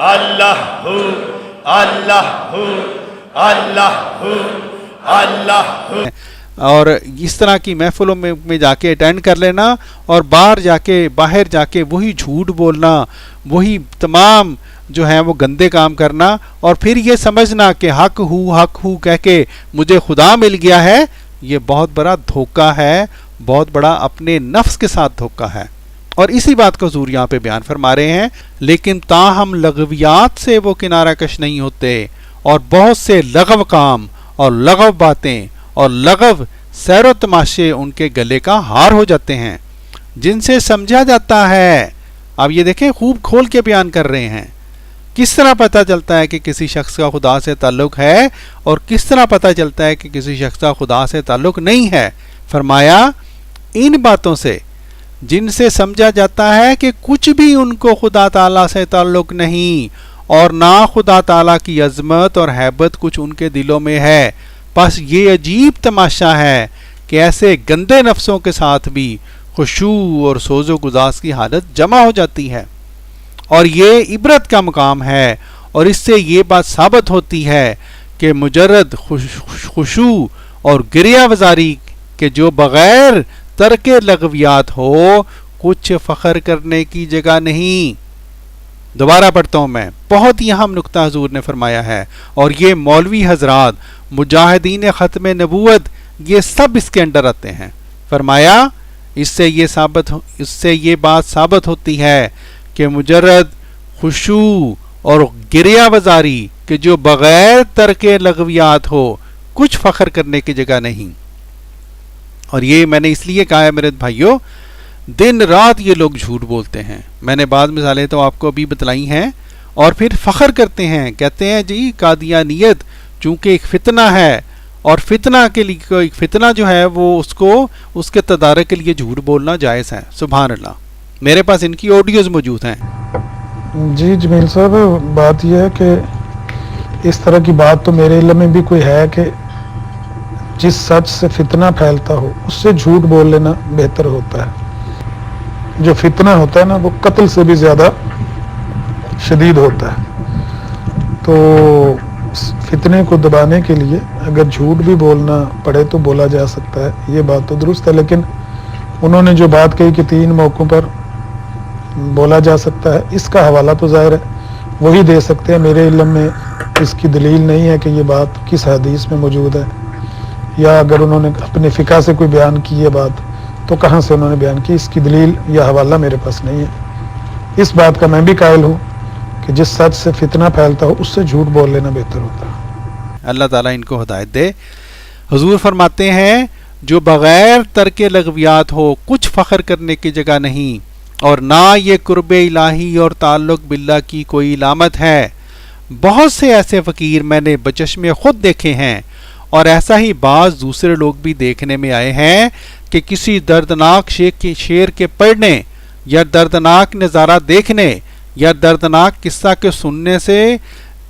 اللہ اور اس طرح کی محفلوں میں جا کے اٹینڈ کر لینا، اور باہر جا کے وہی جھوٹ بولنا، وہی تمام جو ہیں وہ گندے کام کرنا، اور پھر یہ سمجھنا کہ حق ہو کہہ کے مجھے خدا مل گیا ہے۔ یہ بہت بڑا دھوکہ ہے، بہت بڑا اپنے نفس کے ساتھ دھوکہ ہے، اور اسی بات کو حضور یہاں پہ بیان فرما رہے ہیں۔ لیکن تاہم لغویات سے وہ کنارہ کش نہیں ہوتے، اور بہت سے لغو کام اور لغو باتیں اور لغو سیر و تماشے ان کے گلے کا ہار ہو جاتے ہیں، جن سے سمجھا جاتا ہے۔ اب یہ دیکھیں، خوب کھول کے بیان کر رہے ہیں کس طرح پتہ چلتا ہے کہ کسی شخص کا خدا سے تعلق ہے، اور کس طرح پتہ چلتا ہے کہ کسی شخص کا خدا سے تعلق نہیں ہے۔ فرمایا ان باتوں سے جن سے سمجھا جاتا ہے کہ کچھ بھی ان کو خدا تعالیٰ سے تعلق نہیں اور نہ خدا تعالیٰ کی عظمت اور ہیبت کچھ ان کے دلوں میں ہے. بس یہ عجیب تماشا ہے کہ ایسے گندے نفسوں کے ساتھ بھی خشوع اور سوز و گداز کی حالت جمع ہو جاتی ہے. اور یہ عبرت کا مقام ہے، اور اس سے یہ بات ثابت ہوتی ہے کہ مجرد خشوع اور گریہ وزاری کے جو بغیر ترک لغویات ہو کچھ فخر کرنے کی جگہ نہیں. دوبارہ پڑھتا ہوں میں، بہت ہی اہم نقطہ حضور نے فرمایا ہے، اور یہ مولوی حضرات، مجاہدین ختم نبوت، یہ سب اس کے اندر آتے ہیں. فرمایا اس سے یہ بات ثابت ہوتی ہے کہ مجرد خشوع اور گریہ وزاری کہ جو بغیر ترک لغویات ہو کچھ فخر کرنے کی جگہ نہیں. اور یہ میں نے اس لیے کہا ہے میرے بھائیوں، دن رات یہ لوگ جھوٹ بولتے ہیں. میں نے بعض مثالیں تو آپ کو ابھی بتلائی ہیں، اور پھر فخر کرتے ہیں، کہتے ہیں جی قادیانیت چونکہ ایک فتنہ ہے، اور فتنہ کے لیے ایک فتنہ جو ہے وہ اس کے تدارک کے لیے جھوٹ بولنا جائز ہے. سبحان اللہ. میرے پاس ان کی آڈیوز موجود ہیں. جی جمیل صاحب، بات یہ ہے کہ اس طرح کی بات تو میرے علم میں بھی کوئی ہے کہ جس سچ سے فتنہ پھیلتا ہو اس سے جھوٹ بول لینا بہتر ہوتا ہے. جو فتنہ ہوتا ہے نا وہ قتل سے بھی زیادہ شدید ہوتا ہے. تو فتنے کو دبانے کے لیے اگر جھوٹ بھی بولنا پڑے تو بولا جا سکتا ہے، یہ بات تو درست ہے. لیکن انہوں نے جو بات کہی کہ 3 موقعوں پر بولا جا سکتا ہے، اس کا حوالہ تو ظاہر ہے وہی دے سکتے ہیں. میرے علم میں اس کی دلیل نہیں ہے کہ یہ بات کس حدیث میں موجود ہے، یا اگر انہوں نے اپنے فقہ سے کوئی بیان کی یہ بات تو کہاں سے انہوں نے بیان کی، اس کی دلیل یا حوالہ میرے پاس نہیں ہے. اس بات کا میں بھی قائل ہوں کہ جس سچ سے فتنہ پھیلتا ہو اس سے جھوٹ بول لینا بہتر ہوتا ہے. اللہ تعالیٰ ان کو ہدایت دے. حضور فرماتے ہیں جو بغیر ترک لغویات ہو کچھ فخر کرنے کی جگہ نہیں، اور نہ یہ قرب الہی اور تعلق باللہ کی کوئی علامت ہے. بہت سے ایسے فقیر میں نے بچشم خود دیکھے ہیں، اور ایسا ہی بعض دوسرے لوگ بھی دیکھنے میں آئے ہیں کہ کسی دردناک شعر کے پڑھنے یا دردناک نظارہ دیکھنے یا دردناک قصہ کے سننے سے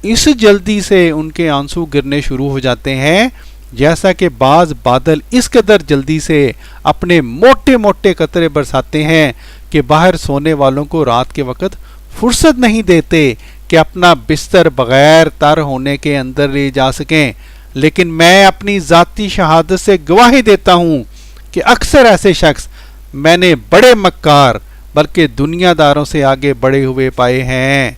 اس جلدی سے ان کے آنسو گرنے شروع ہو جاتے ہیں جیسا کہ بعض بادل اس قدر جلدی سے اپنے موٹے موٹے قطرے برساتے ہیں کہ باہر سونے والوں کو رات کے وقت فرصت نہیں دیتے کہ اپنا بستر بغیر تر ہونے کے اندر لے جا سکیں. لیکن میں اپنی ذاتی شہادت سے گواہی دیتا ہوں کہ اکثر ایسے شخص میں نے بڑے مکار بلکہ دنیا داروں سے آگے بڑھے ہوئے پائے ہیں.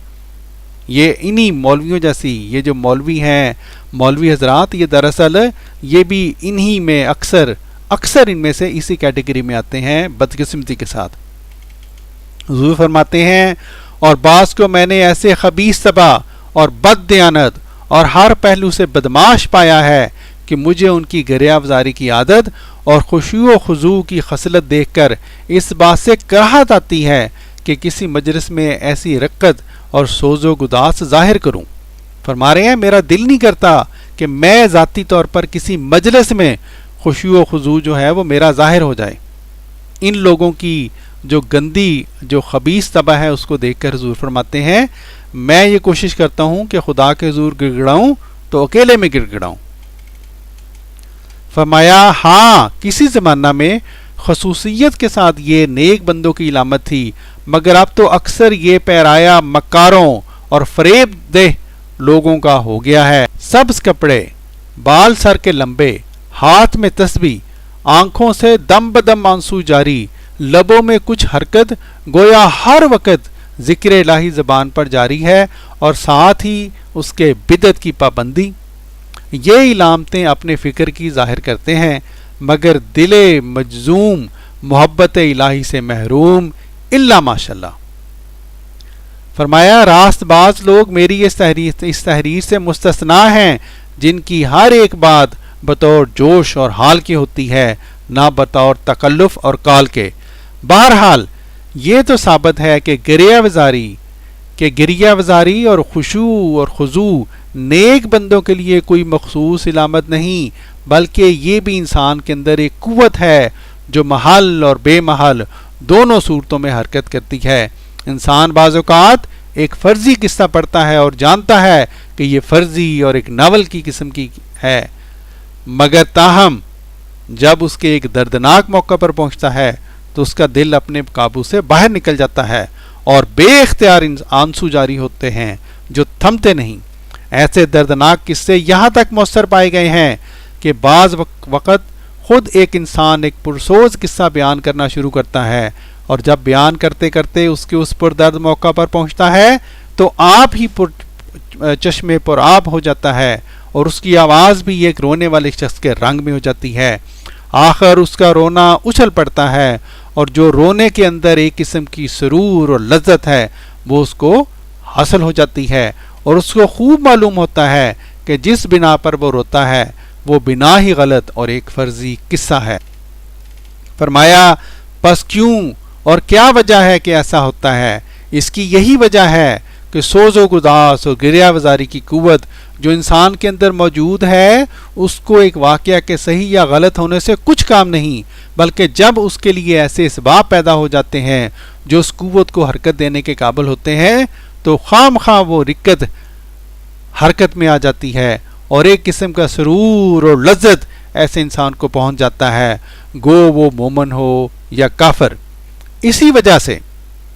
یہ انہی مولویوں جیسی یہ جو مولوی ہیں، مولوی حضرات، یہ دراصل یہ بھی انہی میں اکثر ان میں سے اسی کیٹیگری میں آتے ہیں بدقسمتی کے ساتھ. حضور فرماتے ہیں اور بعض کو میں نے ایسے خبیث طبع اور بد دیانت اور ہر پہلو سے بدماش پایا ہے کہ مجھے ان کی گریہ وزاری کی عادت اور خشوع و خضوع کی خصلت دیکھ کر اس بات سے کراہت آتی ہے کہ کسی مجلس میں ایسی رقت اور سوز و گداس ظاہر کروں. فرما رہے ہیں میرا دل نہیں کرتا کہ میں ذاتی طور پر کسی مجلس میں خشوع و خضوع جو ہے وہ میرا ظاہر ہو جائے. ان لوگوں کی جو گندی جو خبیث طبع ہے اس کو دیکھ کر حضور فرماتے ہیں میں یہ کوشش کرتا ہوں کہ خدا کے حضور گڑ گڑاؤں تو اکیلے میں گڑ گڑاؤں. فرمایا ہاں کسی زمانہ میں خصوصیت کے ساتھ یہ نیک بندوں کی علامت تھی، مگر اب تو اکثر یہ پیرایا مکاروں اور فریب دہ لوگوں کا ہو گیا ہے. سبز کپڑے، بال سر کے لمبے، ہاتھ میں تسبیح، آنکھوں سے دم بدم آنسو جاری، لبوں میں کچھ حرکت، گویا ہر وقت ذکر الہی زبان پر جاری ہے اور ساتھ ہی اس کے بدعت کی پابندی. یہ علامتیں اپنے فکر کی ظاہر کرتے ہیں مگر دل مجزوم محبت الہی سے محروم الا ماشاءاللہ. فرمایا راست باز لوگ میری اس تحریر سے مستثنا ہیں جن کی ہر ایک بات بطور جوش اور حال کی ہوتی ہے نہ بطور تکلف اور کال کے. بہرحال یہ تو ثابت ہے کہ گریہ وزاری اور خشوع اور خضوع نیک بندوں کے لیے کوئی مخصوص علامت نہیں بلکہ یہ بھی انسان کے اندر ایک قوت ہے جو محل اور بے محل دونوں صورتوں میں حرکت کرتی ہے. انسان بعض اوقات ایک فرضی قصہ پڑھتا ہے اور جانتا ہے کہ یہ فرضی اور ایک ناول کی قسم کی ہے، مگر تاہم جب اس کے ایک دردناک موقع پر پہنچتا ہے تو اس کا دل اپنے قابو سے باہر نکل جاتا ہے اور بے اختیار آنسو جاری ہوتے ہیں جو تھمتے نہیں. ایسے دردناک قصے یہاں تک مؤثر پائے گئے ہیں کہ بعض وقت خود ایک انسان ایک پرسوز قصہ بیان کرنا شروع کرتا ہے، اور جب بیان کرتے کرتے اس کے اس پردرد موقع پر پہنچتا ہے تو آپ ہی چشمے پر آب ہو جاتا ہے، اور اس کی آواز بھی ایک رونے والے شخص کے رنگ میں ہو جاتی ہے. آخر اس کا رونا اچھل پڑتا ہے، اور جو رونے کے اندر ایک قسم کی سرور اور لذت ہے وہ اس کو حاصل ہو جاتی ہے، اور اس کو خوب معلوم ہوتا ہے کہ جس بنا پر وہ روتا ہے وہ بنا ہی غلط اور ایک فرضی قصہ ہے. فرمایا پس کیوں اور کیا وجہ ہے کہ ایسا ہوتا ہے؟ اس کی یہی وجہ ہے کہ سوز و گداز اور گریہ وزاری کی قوت جو انسان کے اندر موجود ہے اس کو ایک واقعہ کے صحیح یا غلط ہونے سے کچھ کام نہیں، بلکہ جب اس کے لیے ایسے اسباب پیدا ہو جاتے ہیں جو اس قوت کو حرکت دینے کے قابل ہوتے ہیں تو خام خواہ وہ رکت حرکت میں آ جاتی ہے، اور ایک قسم کا سرور اور لذت ایسے انسان کو پہنچ جاتا ہے، گو وہ مومن ہو یا کافر. اسی وجہ سے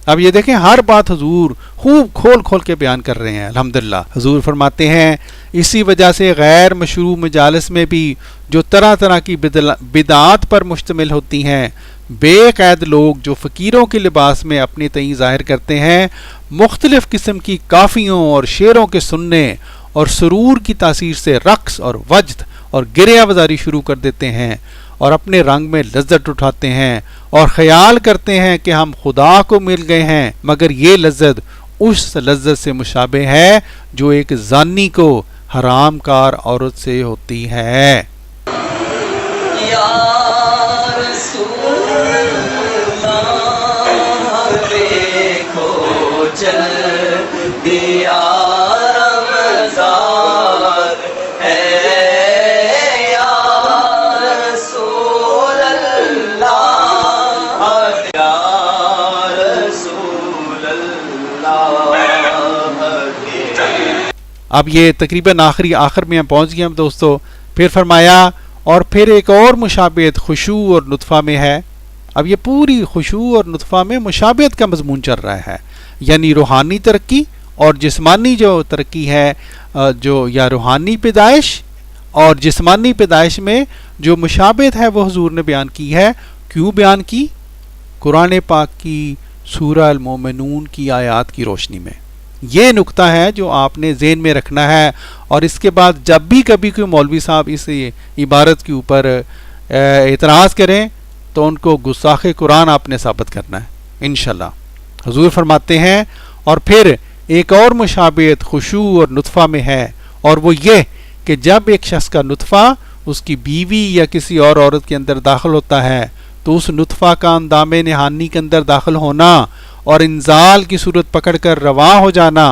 اب یہ دیکھیں ہر بات حضور خوب کھول کھول کے بیان کر رہے ہیں. الحمدللہ حضور فرماتے ہیں اسی وجہ سے غیر مشروع مجالس میں بھی جو طرح طرح کی بدعات پر مشتمل ہوتی ہیں، بے قید لوگ جو فقیروں کے لباس میں اپنی تعین ظاہر کرتے ہیں مختلف قسم کی کافیوں اور شعروں کے سننے اور سرور کی تاثیر سے رقص اور وجد اور گریہ وزاری شروع کر دیتے ہیں، اور اپنے رنگ میں لذت اٹھاتے ہیں اور خیال کرتے ہیں کہ ہم خدا کو مل گئے ہیں، مگر یہ لذت اس لذت سے مشابہ ہے جو ایک زانی کو حرام کار عورت سے ہوتی ہے. اب یہ تقریباً آخر میں ہم پہنچ گئے ہم دوستو. پھر فرمایا اور پھر ایک اور مشابہت خشوع اور نطفہ میں ہے. اب یہ پوری خشوع اور نطفہ میں مشابہت کا مضمون چل رہا ہے، یعنی روحانی ترقی اور جسمانی جو ترقی ہے جو یا روحانی پیدائش اور جسمانی پیدائش میں جو مشابہت ہے وہ حضور نے بیان کی ہے. کیوں بیان کی؟ قرآن پاک کی سورہ المومنون کی آیات کی روشنی میں. یہ نقطہ ہے جو آپ نے ذہن میں رکھنا ہے، اور اس کے بعد جب بھی کبھی کوئی مولوی صاحب اس عبارت کے اوپر اعتراض کریں تو ان کو گستاخ قرآن آپ نے ثابت کرنا ہے انشاءاللہ. حضور فرماتے ہیں اور پھر ایک اور مشابہت خشوع اور نطفہ میں ہے، اور وہ یہ کہ جب ایک شخص کا نطفہ اس کی بیوی یا کسی اور عورت کے اندر داخل ہوتا ہے تو اس نطفہ کا اندام نہانی کے اندر داخل ہونا اور انزال کی صورت پکڑ کر رواں ہو جانا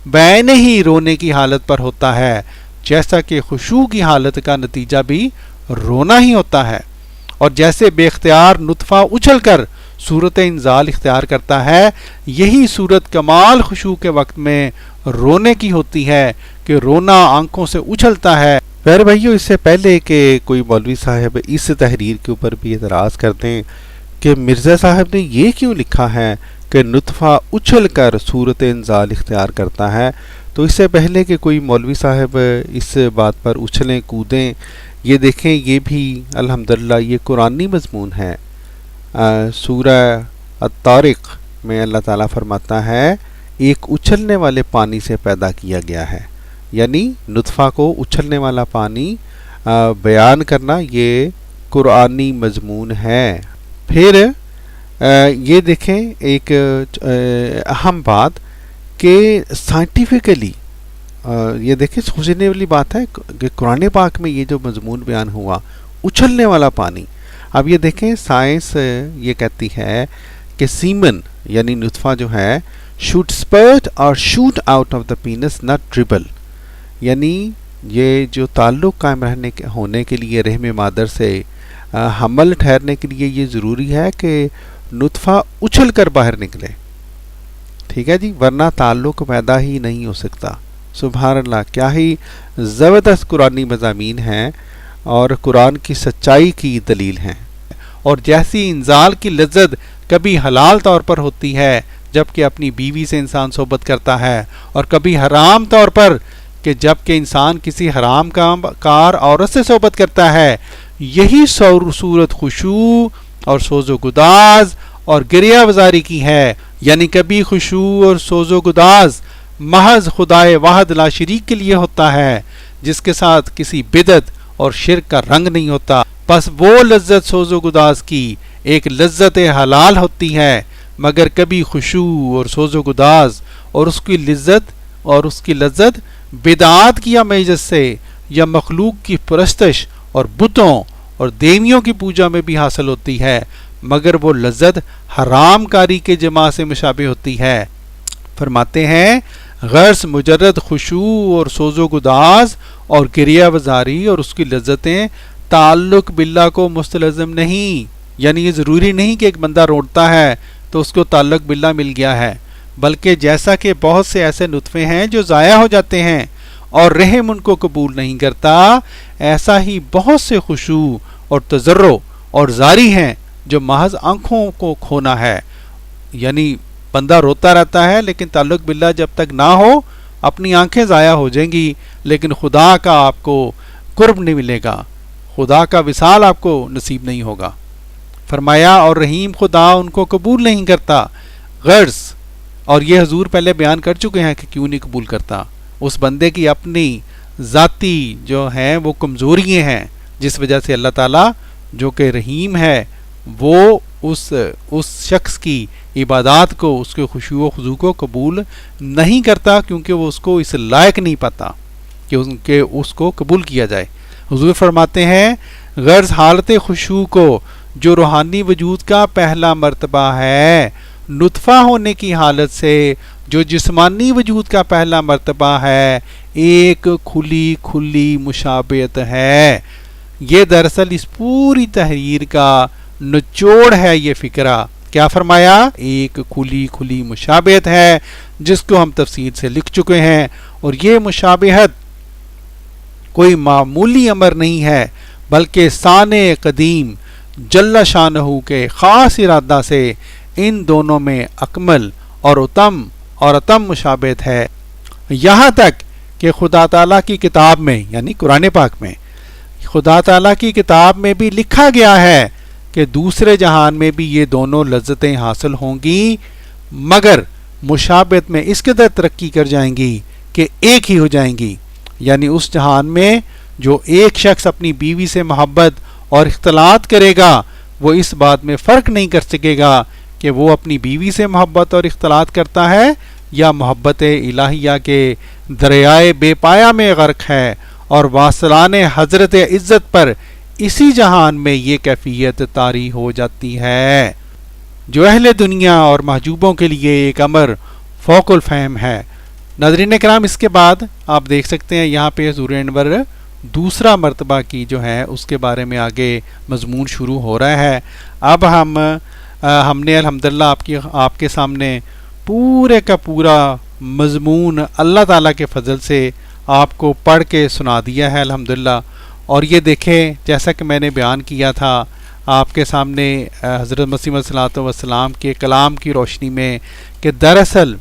بین ہی رونے کی حالت پر ہوتا ہے، جیسا کہ خشوع کی حالت کا نتیجہ بھی رونا ہی ہوتا ہے. اور جیسے بے اختیار نطفہ اچھل کر صورت انزال اختیار کرتا ہے، یہی صورت کمال خشوع کے وقت میں رونے کی ہوتی ہے کہ رونا آنکھوں سے اچھلتا ہے. پیارے بھائیو، اس سے پہلے کہ کوئی مولوی صاحب اس تحریر کے اوپر بھی اعتراض کر دیں کہ مرزا صاحب نے یہ کیوں لکھا ہے کہ نطفہ اچھل کر صورت انزال اختیار کرتا ہے، تو اس سے پہلے کہ کوئی مولوی صاحب اس بات پر اچھلیں کودیں، یہ دیکھیں یہ بھی الحمدللہ یہ قرآنی مضمون ہے. سورہ الطارق میں اللہ تعالیٰ فرماتا ہے ایک اچھلنے والے پانی سے پیدا کیا گیا ہے، یعنی نطفہ کو اچھلنے والا پانی بیان کرنا یہ قرآنی مضمون ہے. پھر یہ دیکھیں ایک اہم بات کہ سائنٹیفکلی یہ دیکھیں سوچنے والی بات ہے کہ قرآن پاک میں یہ جو مضمون بیان ہوا اچھلنے والا پانی. اب یہ دیکھیں سائنس یہ کہتی ہے کہ سیمن یعنی نطفہ جو ہے should spurt or shoot out of the penis not dribble، یعنی یہ جو تعلق قائم ہونے کے لیے رحم مادر سے حمل ٹھہرنے کے لیے یہ ضروری ہے کہ نطفہ اچھل کر باہر نکلے. ٹھیک ہے جی, ورنہ تعلق پیدا ہی نہیں ہو سکتا. سبحان اللہ, کیا ہی زبردست قرآنی مضامین ہیں اور قرآن کی سچائی کی دلیل ہیں. اور جیسی انزال کی لذت کبھی حلال طور پر ہوتی ہے جبکہ اپنی بیوی سے انسان صحبت کرتا ہے, اور کبھی حرام طور پر کہ جبکہ انسان کسی حرام کار عورت سے صحبت کرتا ہے, یہی صورت خشوع اور سوز و گداز اور گریہ وزاری کی ہے. یعنی کبھی خشوع اور سوز و گداز محض خدائے واحد لا شریک کے لیے ہوتا ہے جس کے ساتھ کسی بدعت اور شرک کا رنگ نہیں ہوتا. پس وہ لذت سوز و گداز کی ایک لذت حلال ہوتی ہے, مگر کبھی خشوع اور سوز و گداز اور اس کی لذت بدعات کی امیزت سے یا مخلوق کی پرستش اور بتوں اور دیویوں کی پوجا میں بھی حاصل ہوتی ہے, مگر وہ لذت حرام کاری کے جماع سے مشابہ ہوتی ہے. فرماتے ہیں غرض مجرد خشوع اور سوز و گداز اور گریہ وزاری اور اس کی لذتیں تعلق باللہ کو مستلزم نہیں. یعنی یہ ضروری نہیں کہ ایک بندہ روتا ہے تو اس کو تعلق باللہ مل گیا ہے, بلکہ جیسا کہ بہت سے ایسے نطفے ہیں جو ضائع ہو جاتے ہیں اور رحم ان کو قبول نہیں کرتا, ایسا ہی بہت سے خشوع اور تضرع اور زاری ہیں جو محض آنکھوں کو کھونا ہے. یعنی بندہ روتا رہتا ہے لیکن تعلق باللہ جب تک نہ ہو اپنی آنکھیں ضائع ہو جائیں گی, لیکن خدا کا آپ کو قرب نہیں ملے گا, خدا کا وصال آپ کو نصیب نہیں ہوگا. فرمایا اور رحیم خدا ان کو قبول نہیں کرتا. غرض, اور یہ حضور پہلے بیان کر چکے ہیں کہ کیوں نہیں قبول کرتا, اس بندے کی اپنی ذاتی جو ہیں وہ کمزوریاں ہیں جس وجہ سے اللہ تعالیٰ جو کہ رحیم ہے وہ اس شخص کی عبادات کو, اس کے خشوع و خضوع کو قبول نہیں کرتا, کیونکہ وہ اس کو اس لائق نہیں پاتا کہ اس کو قبول کیا جائے. حضور فرماتے ہیں غرض حالت خشوع کو جو روحانی وجود کا پہلا مرتبہ ہے, نطفہ ہونے کی حالت سے جو جسمانی وجود کا پہلا مرتبہ ہے, ایک کھلی مشابہت ہے. یہ دراصل اس پوری تحریر کا نچوڑ ہے. یہ فکرہ کیا فرمایا, ایک کھلی مشابہت ہے جس کو ہم تفصیل سے لکھ چکے ہیں, اور یہ مشابہت کوئی معمولی امر نہیں ہے بلکہ شان قدیم جل شانہ کے خاص ارادہ سے ان دونوں میں اکمل اور اتم مشابہت ہے. یہاں تک کہ خدا تعالیٰ کی کتاب میں یعنی قرآن پاک میں خدا تعالیٰ کی کتاب میں بھی لکھا گیا ہے کہ دوسرے جہان میں بھی یہ دونوں لذتیں حاصل ہوں گی, مگر مشابہت میں اس قدر ترقی کر جائیں گی کہ ایک ہی ہو جائیں گی. یعنی اس جہان میں جو ایک شخص اپنی بیوی سے محبت اور اختلاط کرے گا وہ اس بات میں فرق نہیں کر سکے گا کہ وہ اپنی بیوی سے محبت اور اختلاط کرتا ہے یا محبت الہیہ کے دریائے بے پایا میں غرق ہے, اور واصلان حضرت عزت پر اسی جہان میں یہ کیفیت طاری ہو جاتی ہے جو اہل دنیا اور محجوبوں کے لیے ایک امر فوق الفہم ہے. ناظرین کرام, اس کے بعد آپ دیکھ سکتے ہیں یہاں پہ حضور انور دوسرا مرتبہ کی جو ہے اس کے بارے میں آگے مضمون شروع ہو رہا ہے. اب ہم نے الحمدللہ آپ کے سامنے پورے کا پورا مضمون اللہ تعالیٰ کے فضل سے آپ کو پڑھ کے سنا دیا ہے الحمدللہ. اور یہ دیکھیں جیسا کہ میں نے بیان کیا تھا آپ کے سامنے حضرت مسیح علیہ الصلوۃ والسلام کے کلام کی روشنی میں کہ دراصل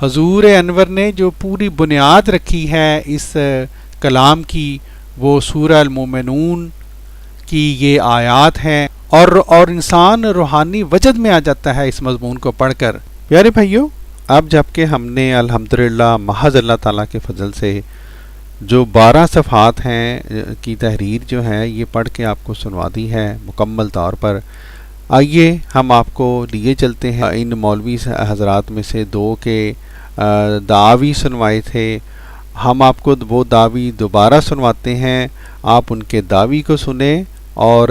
حضور انور نے جو پوری بنیاد رکھی ہے اس کلام کی وہ سورہ المومنون کی یہ آیات ہیں, اور انسان روحانی وجد میں آ جاتا ہے اس مضمون کو پڑھ کر. پیارے بھائیو, اب جب کہ ہم نے الحمدللہ محض اللہ تعالیٰ کے فضل سے جو 12 صفحات ہیں کی تحریر جو ہے یہ پڑھ کے آپ کو سنوا دی ہے مکمل طور پر, آئیے ہم آپ کو لیے چلتے ہیں. ان مولوی حضرات میں سے 2 کے دعوی سنوائے تھے, ہم آپ کو وہ دعوی دوبارہ سنواتے ہیں, آپ ان کے دعوی کو سنیں اور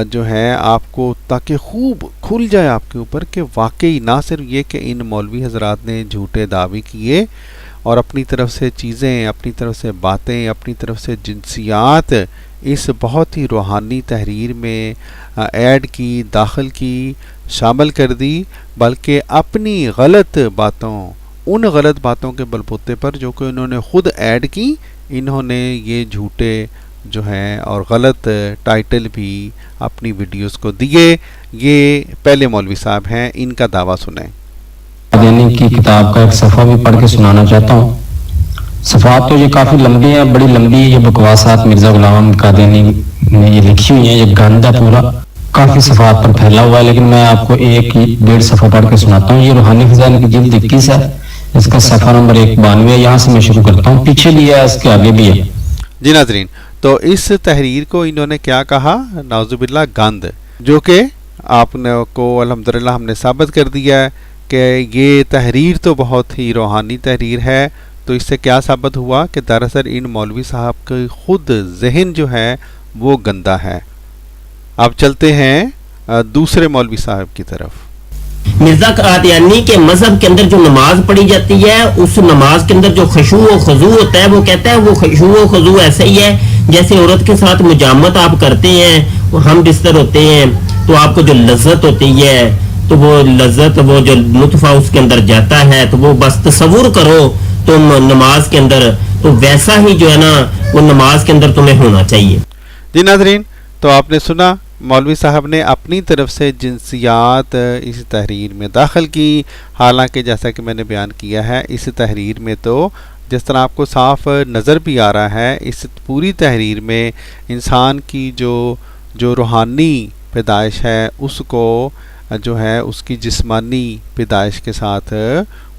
جو ہے آپ کو تاکہ خوب کھل جائے آپ کے اوپر کہ واقعی نہ صرف یہ کہ ان مولوی حضرات نے جھوٹے دعوے کیے اور اپنی طرف سے چیزیں, اپنی طرف سے باتیں, اپنی طرف سے جنسیات اس بہت ہی روحانی تحریر میں ایڈ کی, داخل کی شامل کر دی، بلکہ اپنی غلط باتوں، ان غلط باتوں کے بل بوتے پر جو کہ انہوں نے خود ایڈ کی، انہوں نے یہ جھوٹے جو ہیں اور غلط ٹائٹل بھی اپنی ویڈیوز کو دیے۔ یہ پہلے مولوی صاحب ہیں، ان کا دعویٰ سنیں۔ قادیانی کی کتاب کا ایک صفحہ بھی پڑھ کے سنانا چاہتا ہوں۔ صفحات تو یہ کافی لمبی ہیں، بڑی لمبی یہ بکواسات مرزا غلام احمد قادیانی نے یہ لکھی ہوئی ہیں، یہ گند ہے پورا، کافی صفحات پر پھیلا ہوا ہے، لیکن میں آپ کو ایک ہی 1.5 صفحہ پڑھ کے سناتا ہوں۔ یہ روحانی خزائن کی جلد 21 ہے، اس کا صفحہ نمبر 192 ہے، یہاں سے میں شروع کرتا ہوں، پیچھے بھی ہے، اس کے آگے بھی ہے۔ جی ناظرین، تو اس تحریر کو انہوں نے کیا کہا؟ نعوذ باللہ گند، جو کہ آپ نے کو الحمدللہ ہم نے ثابت کر دیا ہے کہ یہ تحریر تو بہت ہی روحانی تحریر ہے۔ تو اس سے کیا ثابت ہوا کہ دراصل ان مولوی صاحب کے خود ذہن جو ہے وہ گندا ہے۔ اب چلتے ہیں دوسرے مولوی صاحب کی طرف۔ مرزا قادیانی کے مذہب کے اندر جو نماز پڑھی جاتی ہے، اس نماز کے اندر جو خشوع و خضوع ہوتا ہے، وہ کہتا ہے وہ خشوع و خضوع ایسا ہی ہے جیسے عورت کے ساتھ مجامت آپ کرتے ہیں، ہم بستر ہوتے ہیں تو آپ کو جو لذت ہوتی ہے، تو وہ لذت، وہ جو نطفہ اس کے اندر جاتا ہے، تو وہ بس تصور کرو تم نماز کے اندر، تو ویسا ہی جو ہے نا وہ نماز کے اندر تمہیں ہونا چاہیے۔ جی ناظرین، تو آپ نے سنا مولوی صاحب نے اپنی طرف سے جنسیات اس تحریر میں داخل کی، حالانکہ جیسا کہ میں نے بیان کیا ہے اس تحریر میں تو جس طرح آپ کو صاف نظر بھی آ رہا ہے، اس پوری تحریر میں انسان کی جو روحانی پیدائش ہے اس کو جو ہے اس کی جسمانی پیدائش کے ساتھ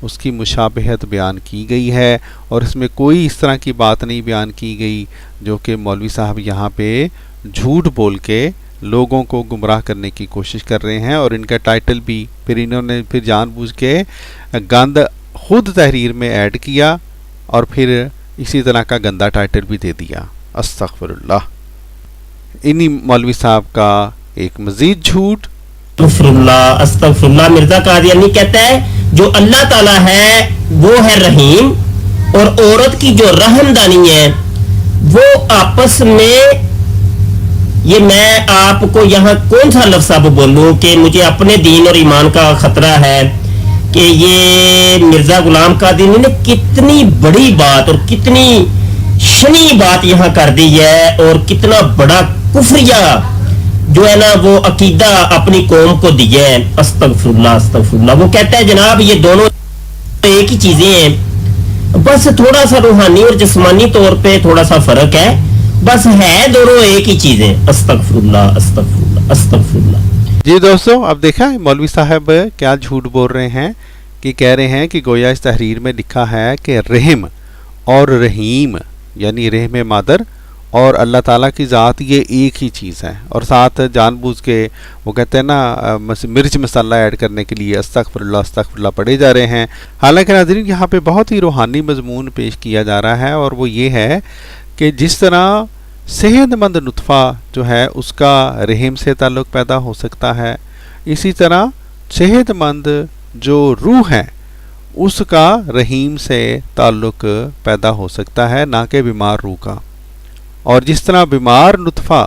اس کی مشابہت بیان کی گئی ہے، اور اس میں کوئی اس طرح کی بات نہیں بیان کی گئی جو کہ مولوی صاحب یہاں پہ جھوٹ بول کے لوگوں کو گمراہ کرنے کی کوشش کر رہے ہیں۔ اور ان کا ٹائٹل بھی پھر انہوں نے پھر جان بوجھ کے گند خود تحریر میں ایڈ کیا اور پھر اسی طرح کا گندا ٹائٹل بھی دے دیا۔ استغفر اللہ۔ انہی مولوی صاحب کا ایک مزید جھوٹ۔ استغفر اللہ۔ مرزا قادیانی کہتا ہے جو اللہ تعالیٰ ہے وہ ہے رحیم، اور عورت کی جو رحم دانی ہے وہ آپس میں، یہ میں آپ کو یہاں کون سا لفظ اب بولوں کہ مجھے اپنے دین اور ایمان کا خطرہ ہے کہ یہ مرزا غلام قادیانی نے کتنی بڑی بات اور کتنی شنی بات یہاں کر دی ہے، اور کتنا بڑا کفریہ جو ہے نا وہ عقیدہ اپنی قوم کو دیا ہے۔ استغفر اللہ استغفر اللہ۔ وہ کہتا ہے جناب یہ دونوں ایک ہی چیزیں ہیں، بس تھوڑا سا روحانی اور جسمانی طور پہ تھوڑا سا فرق ہے، بس ہے دونوں ایک ہی چیزیں۔ استغفر اللہ استغفر اللہ استغفر اللہ۔ جی دوستو، اب دیکھا مولوی صاحب کیا جھوٹ بول رہے ہیں کہ کہہ رہے ہیں کہ گویا اس تحریر میں لکھا ہے کہ رحم اور رحیم یعنی رحم مادر اور اللہ تعالیٰ کی ذات یہ ایک ہی چیز ہے، اور ساتھ جان بوجھ کے وہ کہتے ہیں نا مرچ مسالہ ایڈ کرنے کے لیے استغفر اللہ پڑھے جا رہے ہیں۔ حالانکہ ناظرین یہاں پہ بہت ہی روحانی مضمون پیش کیا جا رہا ہے، اور وہ یہ ہے کہ جس طرح صحت مند نطفہ جو ہے اس کا رحم سے تعلق پیدا ہو سکتا ہے، اسی طرح صحت مند جو روح ہے اس کا رحیم سے تعلق پیدا ہو سکتا ہے، نہ کہ بیمار روح کا۔ اور جس طرح بیمار نطفہ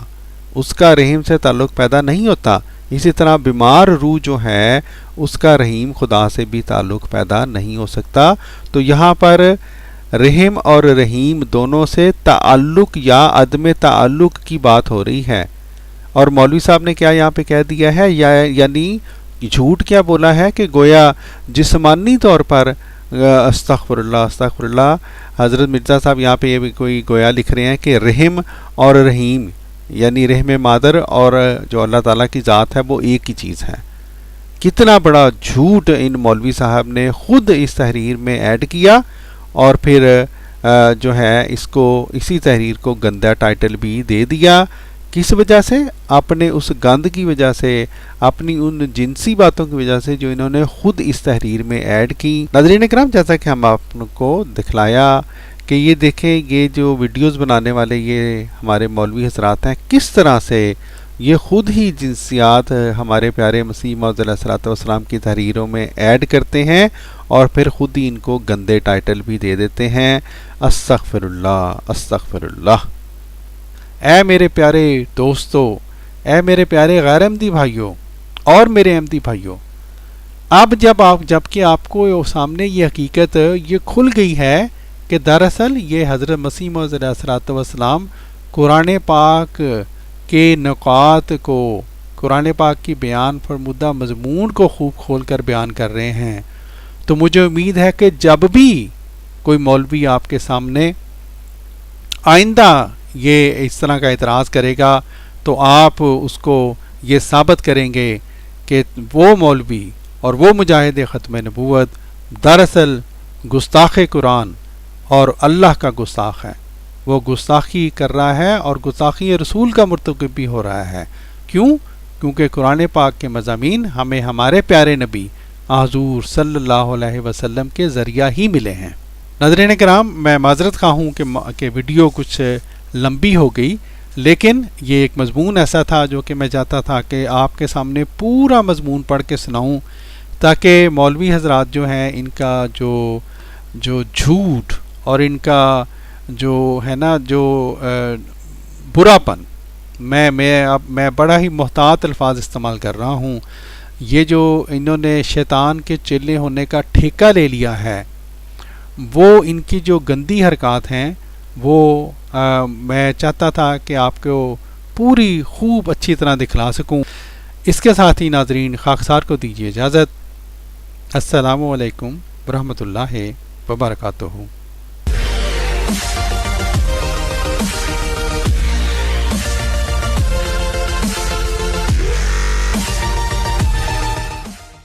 اس کا رحم سے تعلق پیدا نہیں ہوتا، اسی طرح بیمار روح جو ہے اس کا رحیم خدا سے بھی تعلق پیدا نہیں ہو سکتا۔ تو یہاں پر رحم اور رحیم دونوں سے تعلق یا عدم تعلق کی بات ہو رہی ہے، اور مولوی صاحب نے کیا یہاں پہ کہہ دیا ہے، یعنی جھوٹ کیا بولا ہے کہ گویا جسمانی طور پر استغفر اللہ حضرت مرزا صاحب یہاں پہ یہ بھی کوئی گویا لکھ رہے ہیں کہ رحم اور رحیم یعنی رحم مادر اور جو اللہ تعالیٰ کی ذات ہے وہ ایک ہی چیز ہے۔ کتنا بڑا جھوٹ ان مولوی صاحب نے خود اس تحریر میں ایڈ کیا، اور پھر جو ہے اس کو اسی تحریر کو گندا ٹائٹل بھی دے دیا۔ کس وجہ سے؟ اپنے اس گند کی وجہ سے، اپنی ان جنسی باتوں کی وجہ سے جو انہوں نے خود اس تحریر میں ایڈ کی۔ ناظرین کرام، جیسا کہ ہم آپ کو دکھلایا کہ یہ دیکھیں یہ جو ویڈیوز بنانے والے یہ ہمارے مولوی حضرات ہیں، کس طرح سے یہ خود ہی جنسیات ہمارے پیارے مسیح موعود علیہ الصلوۃ والسلام کی تحریروں میں ایڈ کرتے ہیں، اور پھر خود ہی ان کو گندے ٹائٹل بھی دے دیتے ہیں۔ استغفر اللہ۔ اے میرے پیارے دوستو، اے میرے پیارے غیر احمدی بھائیوں، اور میرے احمدی بھائیوں، اب جب کہ آپ کو سامنے یہ حقیقت یہ کھل گئی ہے کہ دراصل یہ حضرت مسیح موعود علیہ الصلوۃ والسلام قرآن پاک کے نکات کو، قرآن پاک کی بیان فرمودہ مضمون کو خوب کھول کر بیان کر رہے ہیں، تو مجھے امید ہے کہ جب بھی کوئی مولوی آپ کے سامنے آئندہ یہ اس طرح کا اعتراض کرے گا تو آپ اس کو یہ ثابت کریں گے کہ وہ مولوی اور وہ مجاہد ختم نبوت دراصل گستاخ قرآن اور اللہ کا گستاخ ہے، وہ گستاخی کر رہا ہے اور گستاخی رسول کا مرتکب بھی ہو رہا ہے۔ کیوں؟ کیونکہ قرآن پاک کے مضامین ہمیں ہمارے پیارے نبی حضور صلی اللہ علیہ وسلم کے ذریعہ ہی ملے ہیں۔ ناظرین کرام، میں معذرت خواہ ہوں کہ ویڈیو کچھ لمبی ہو گئی، لیکن یہ ایک مضمون ایسا تھا جو کہ میں چاہتا تھا کہ آپ کے سامنے پورا مضمون پڑھ کے سناؤں، تاکہ مولوی حضرات جو ہیں ان کا جو جھوٹ اور ان کا جو ہے نا جو برا پن، میں بڑا ہی محتاط الفاظ استعمال کر رہا ہوں، یہ جو انہوں نے شیطان کے چیلے ہونے کا ٹھیکہ لے لیا ہے، وہ ان کی جو گندی حرکات ہیں وہ میں چاہتا تھا کہ آپ کو پوری خوب اچھی طرح دکھلا سکوں۔ اس کے ساتھ ہی ناظرین خاکسار کو دیجیے اجازت۔ السلام علیکم ورحمۃ اللہ وبرکاتہ۔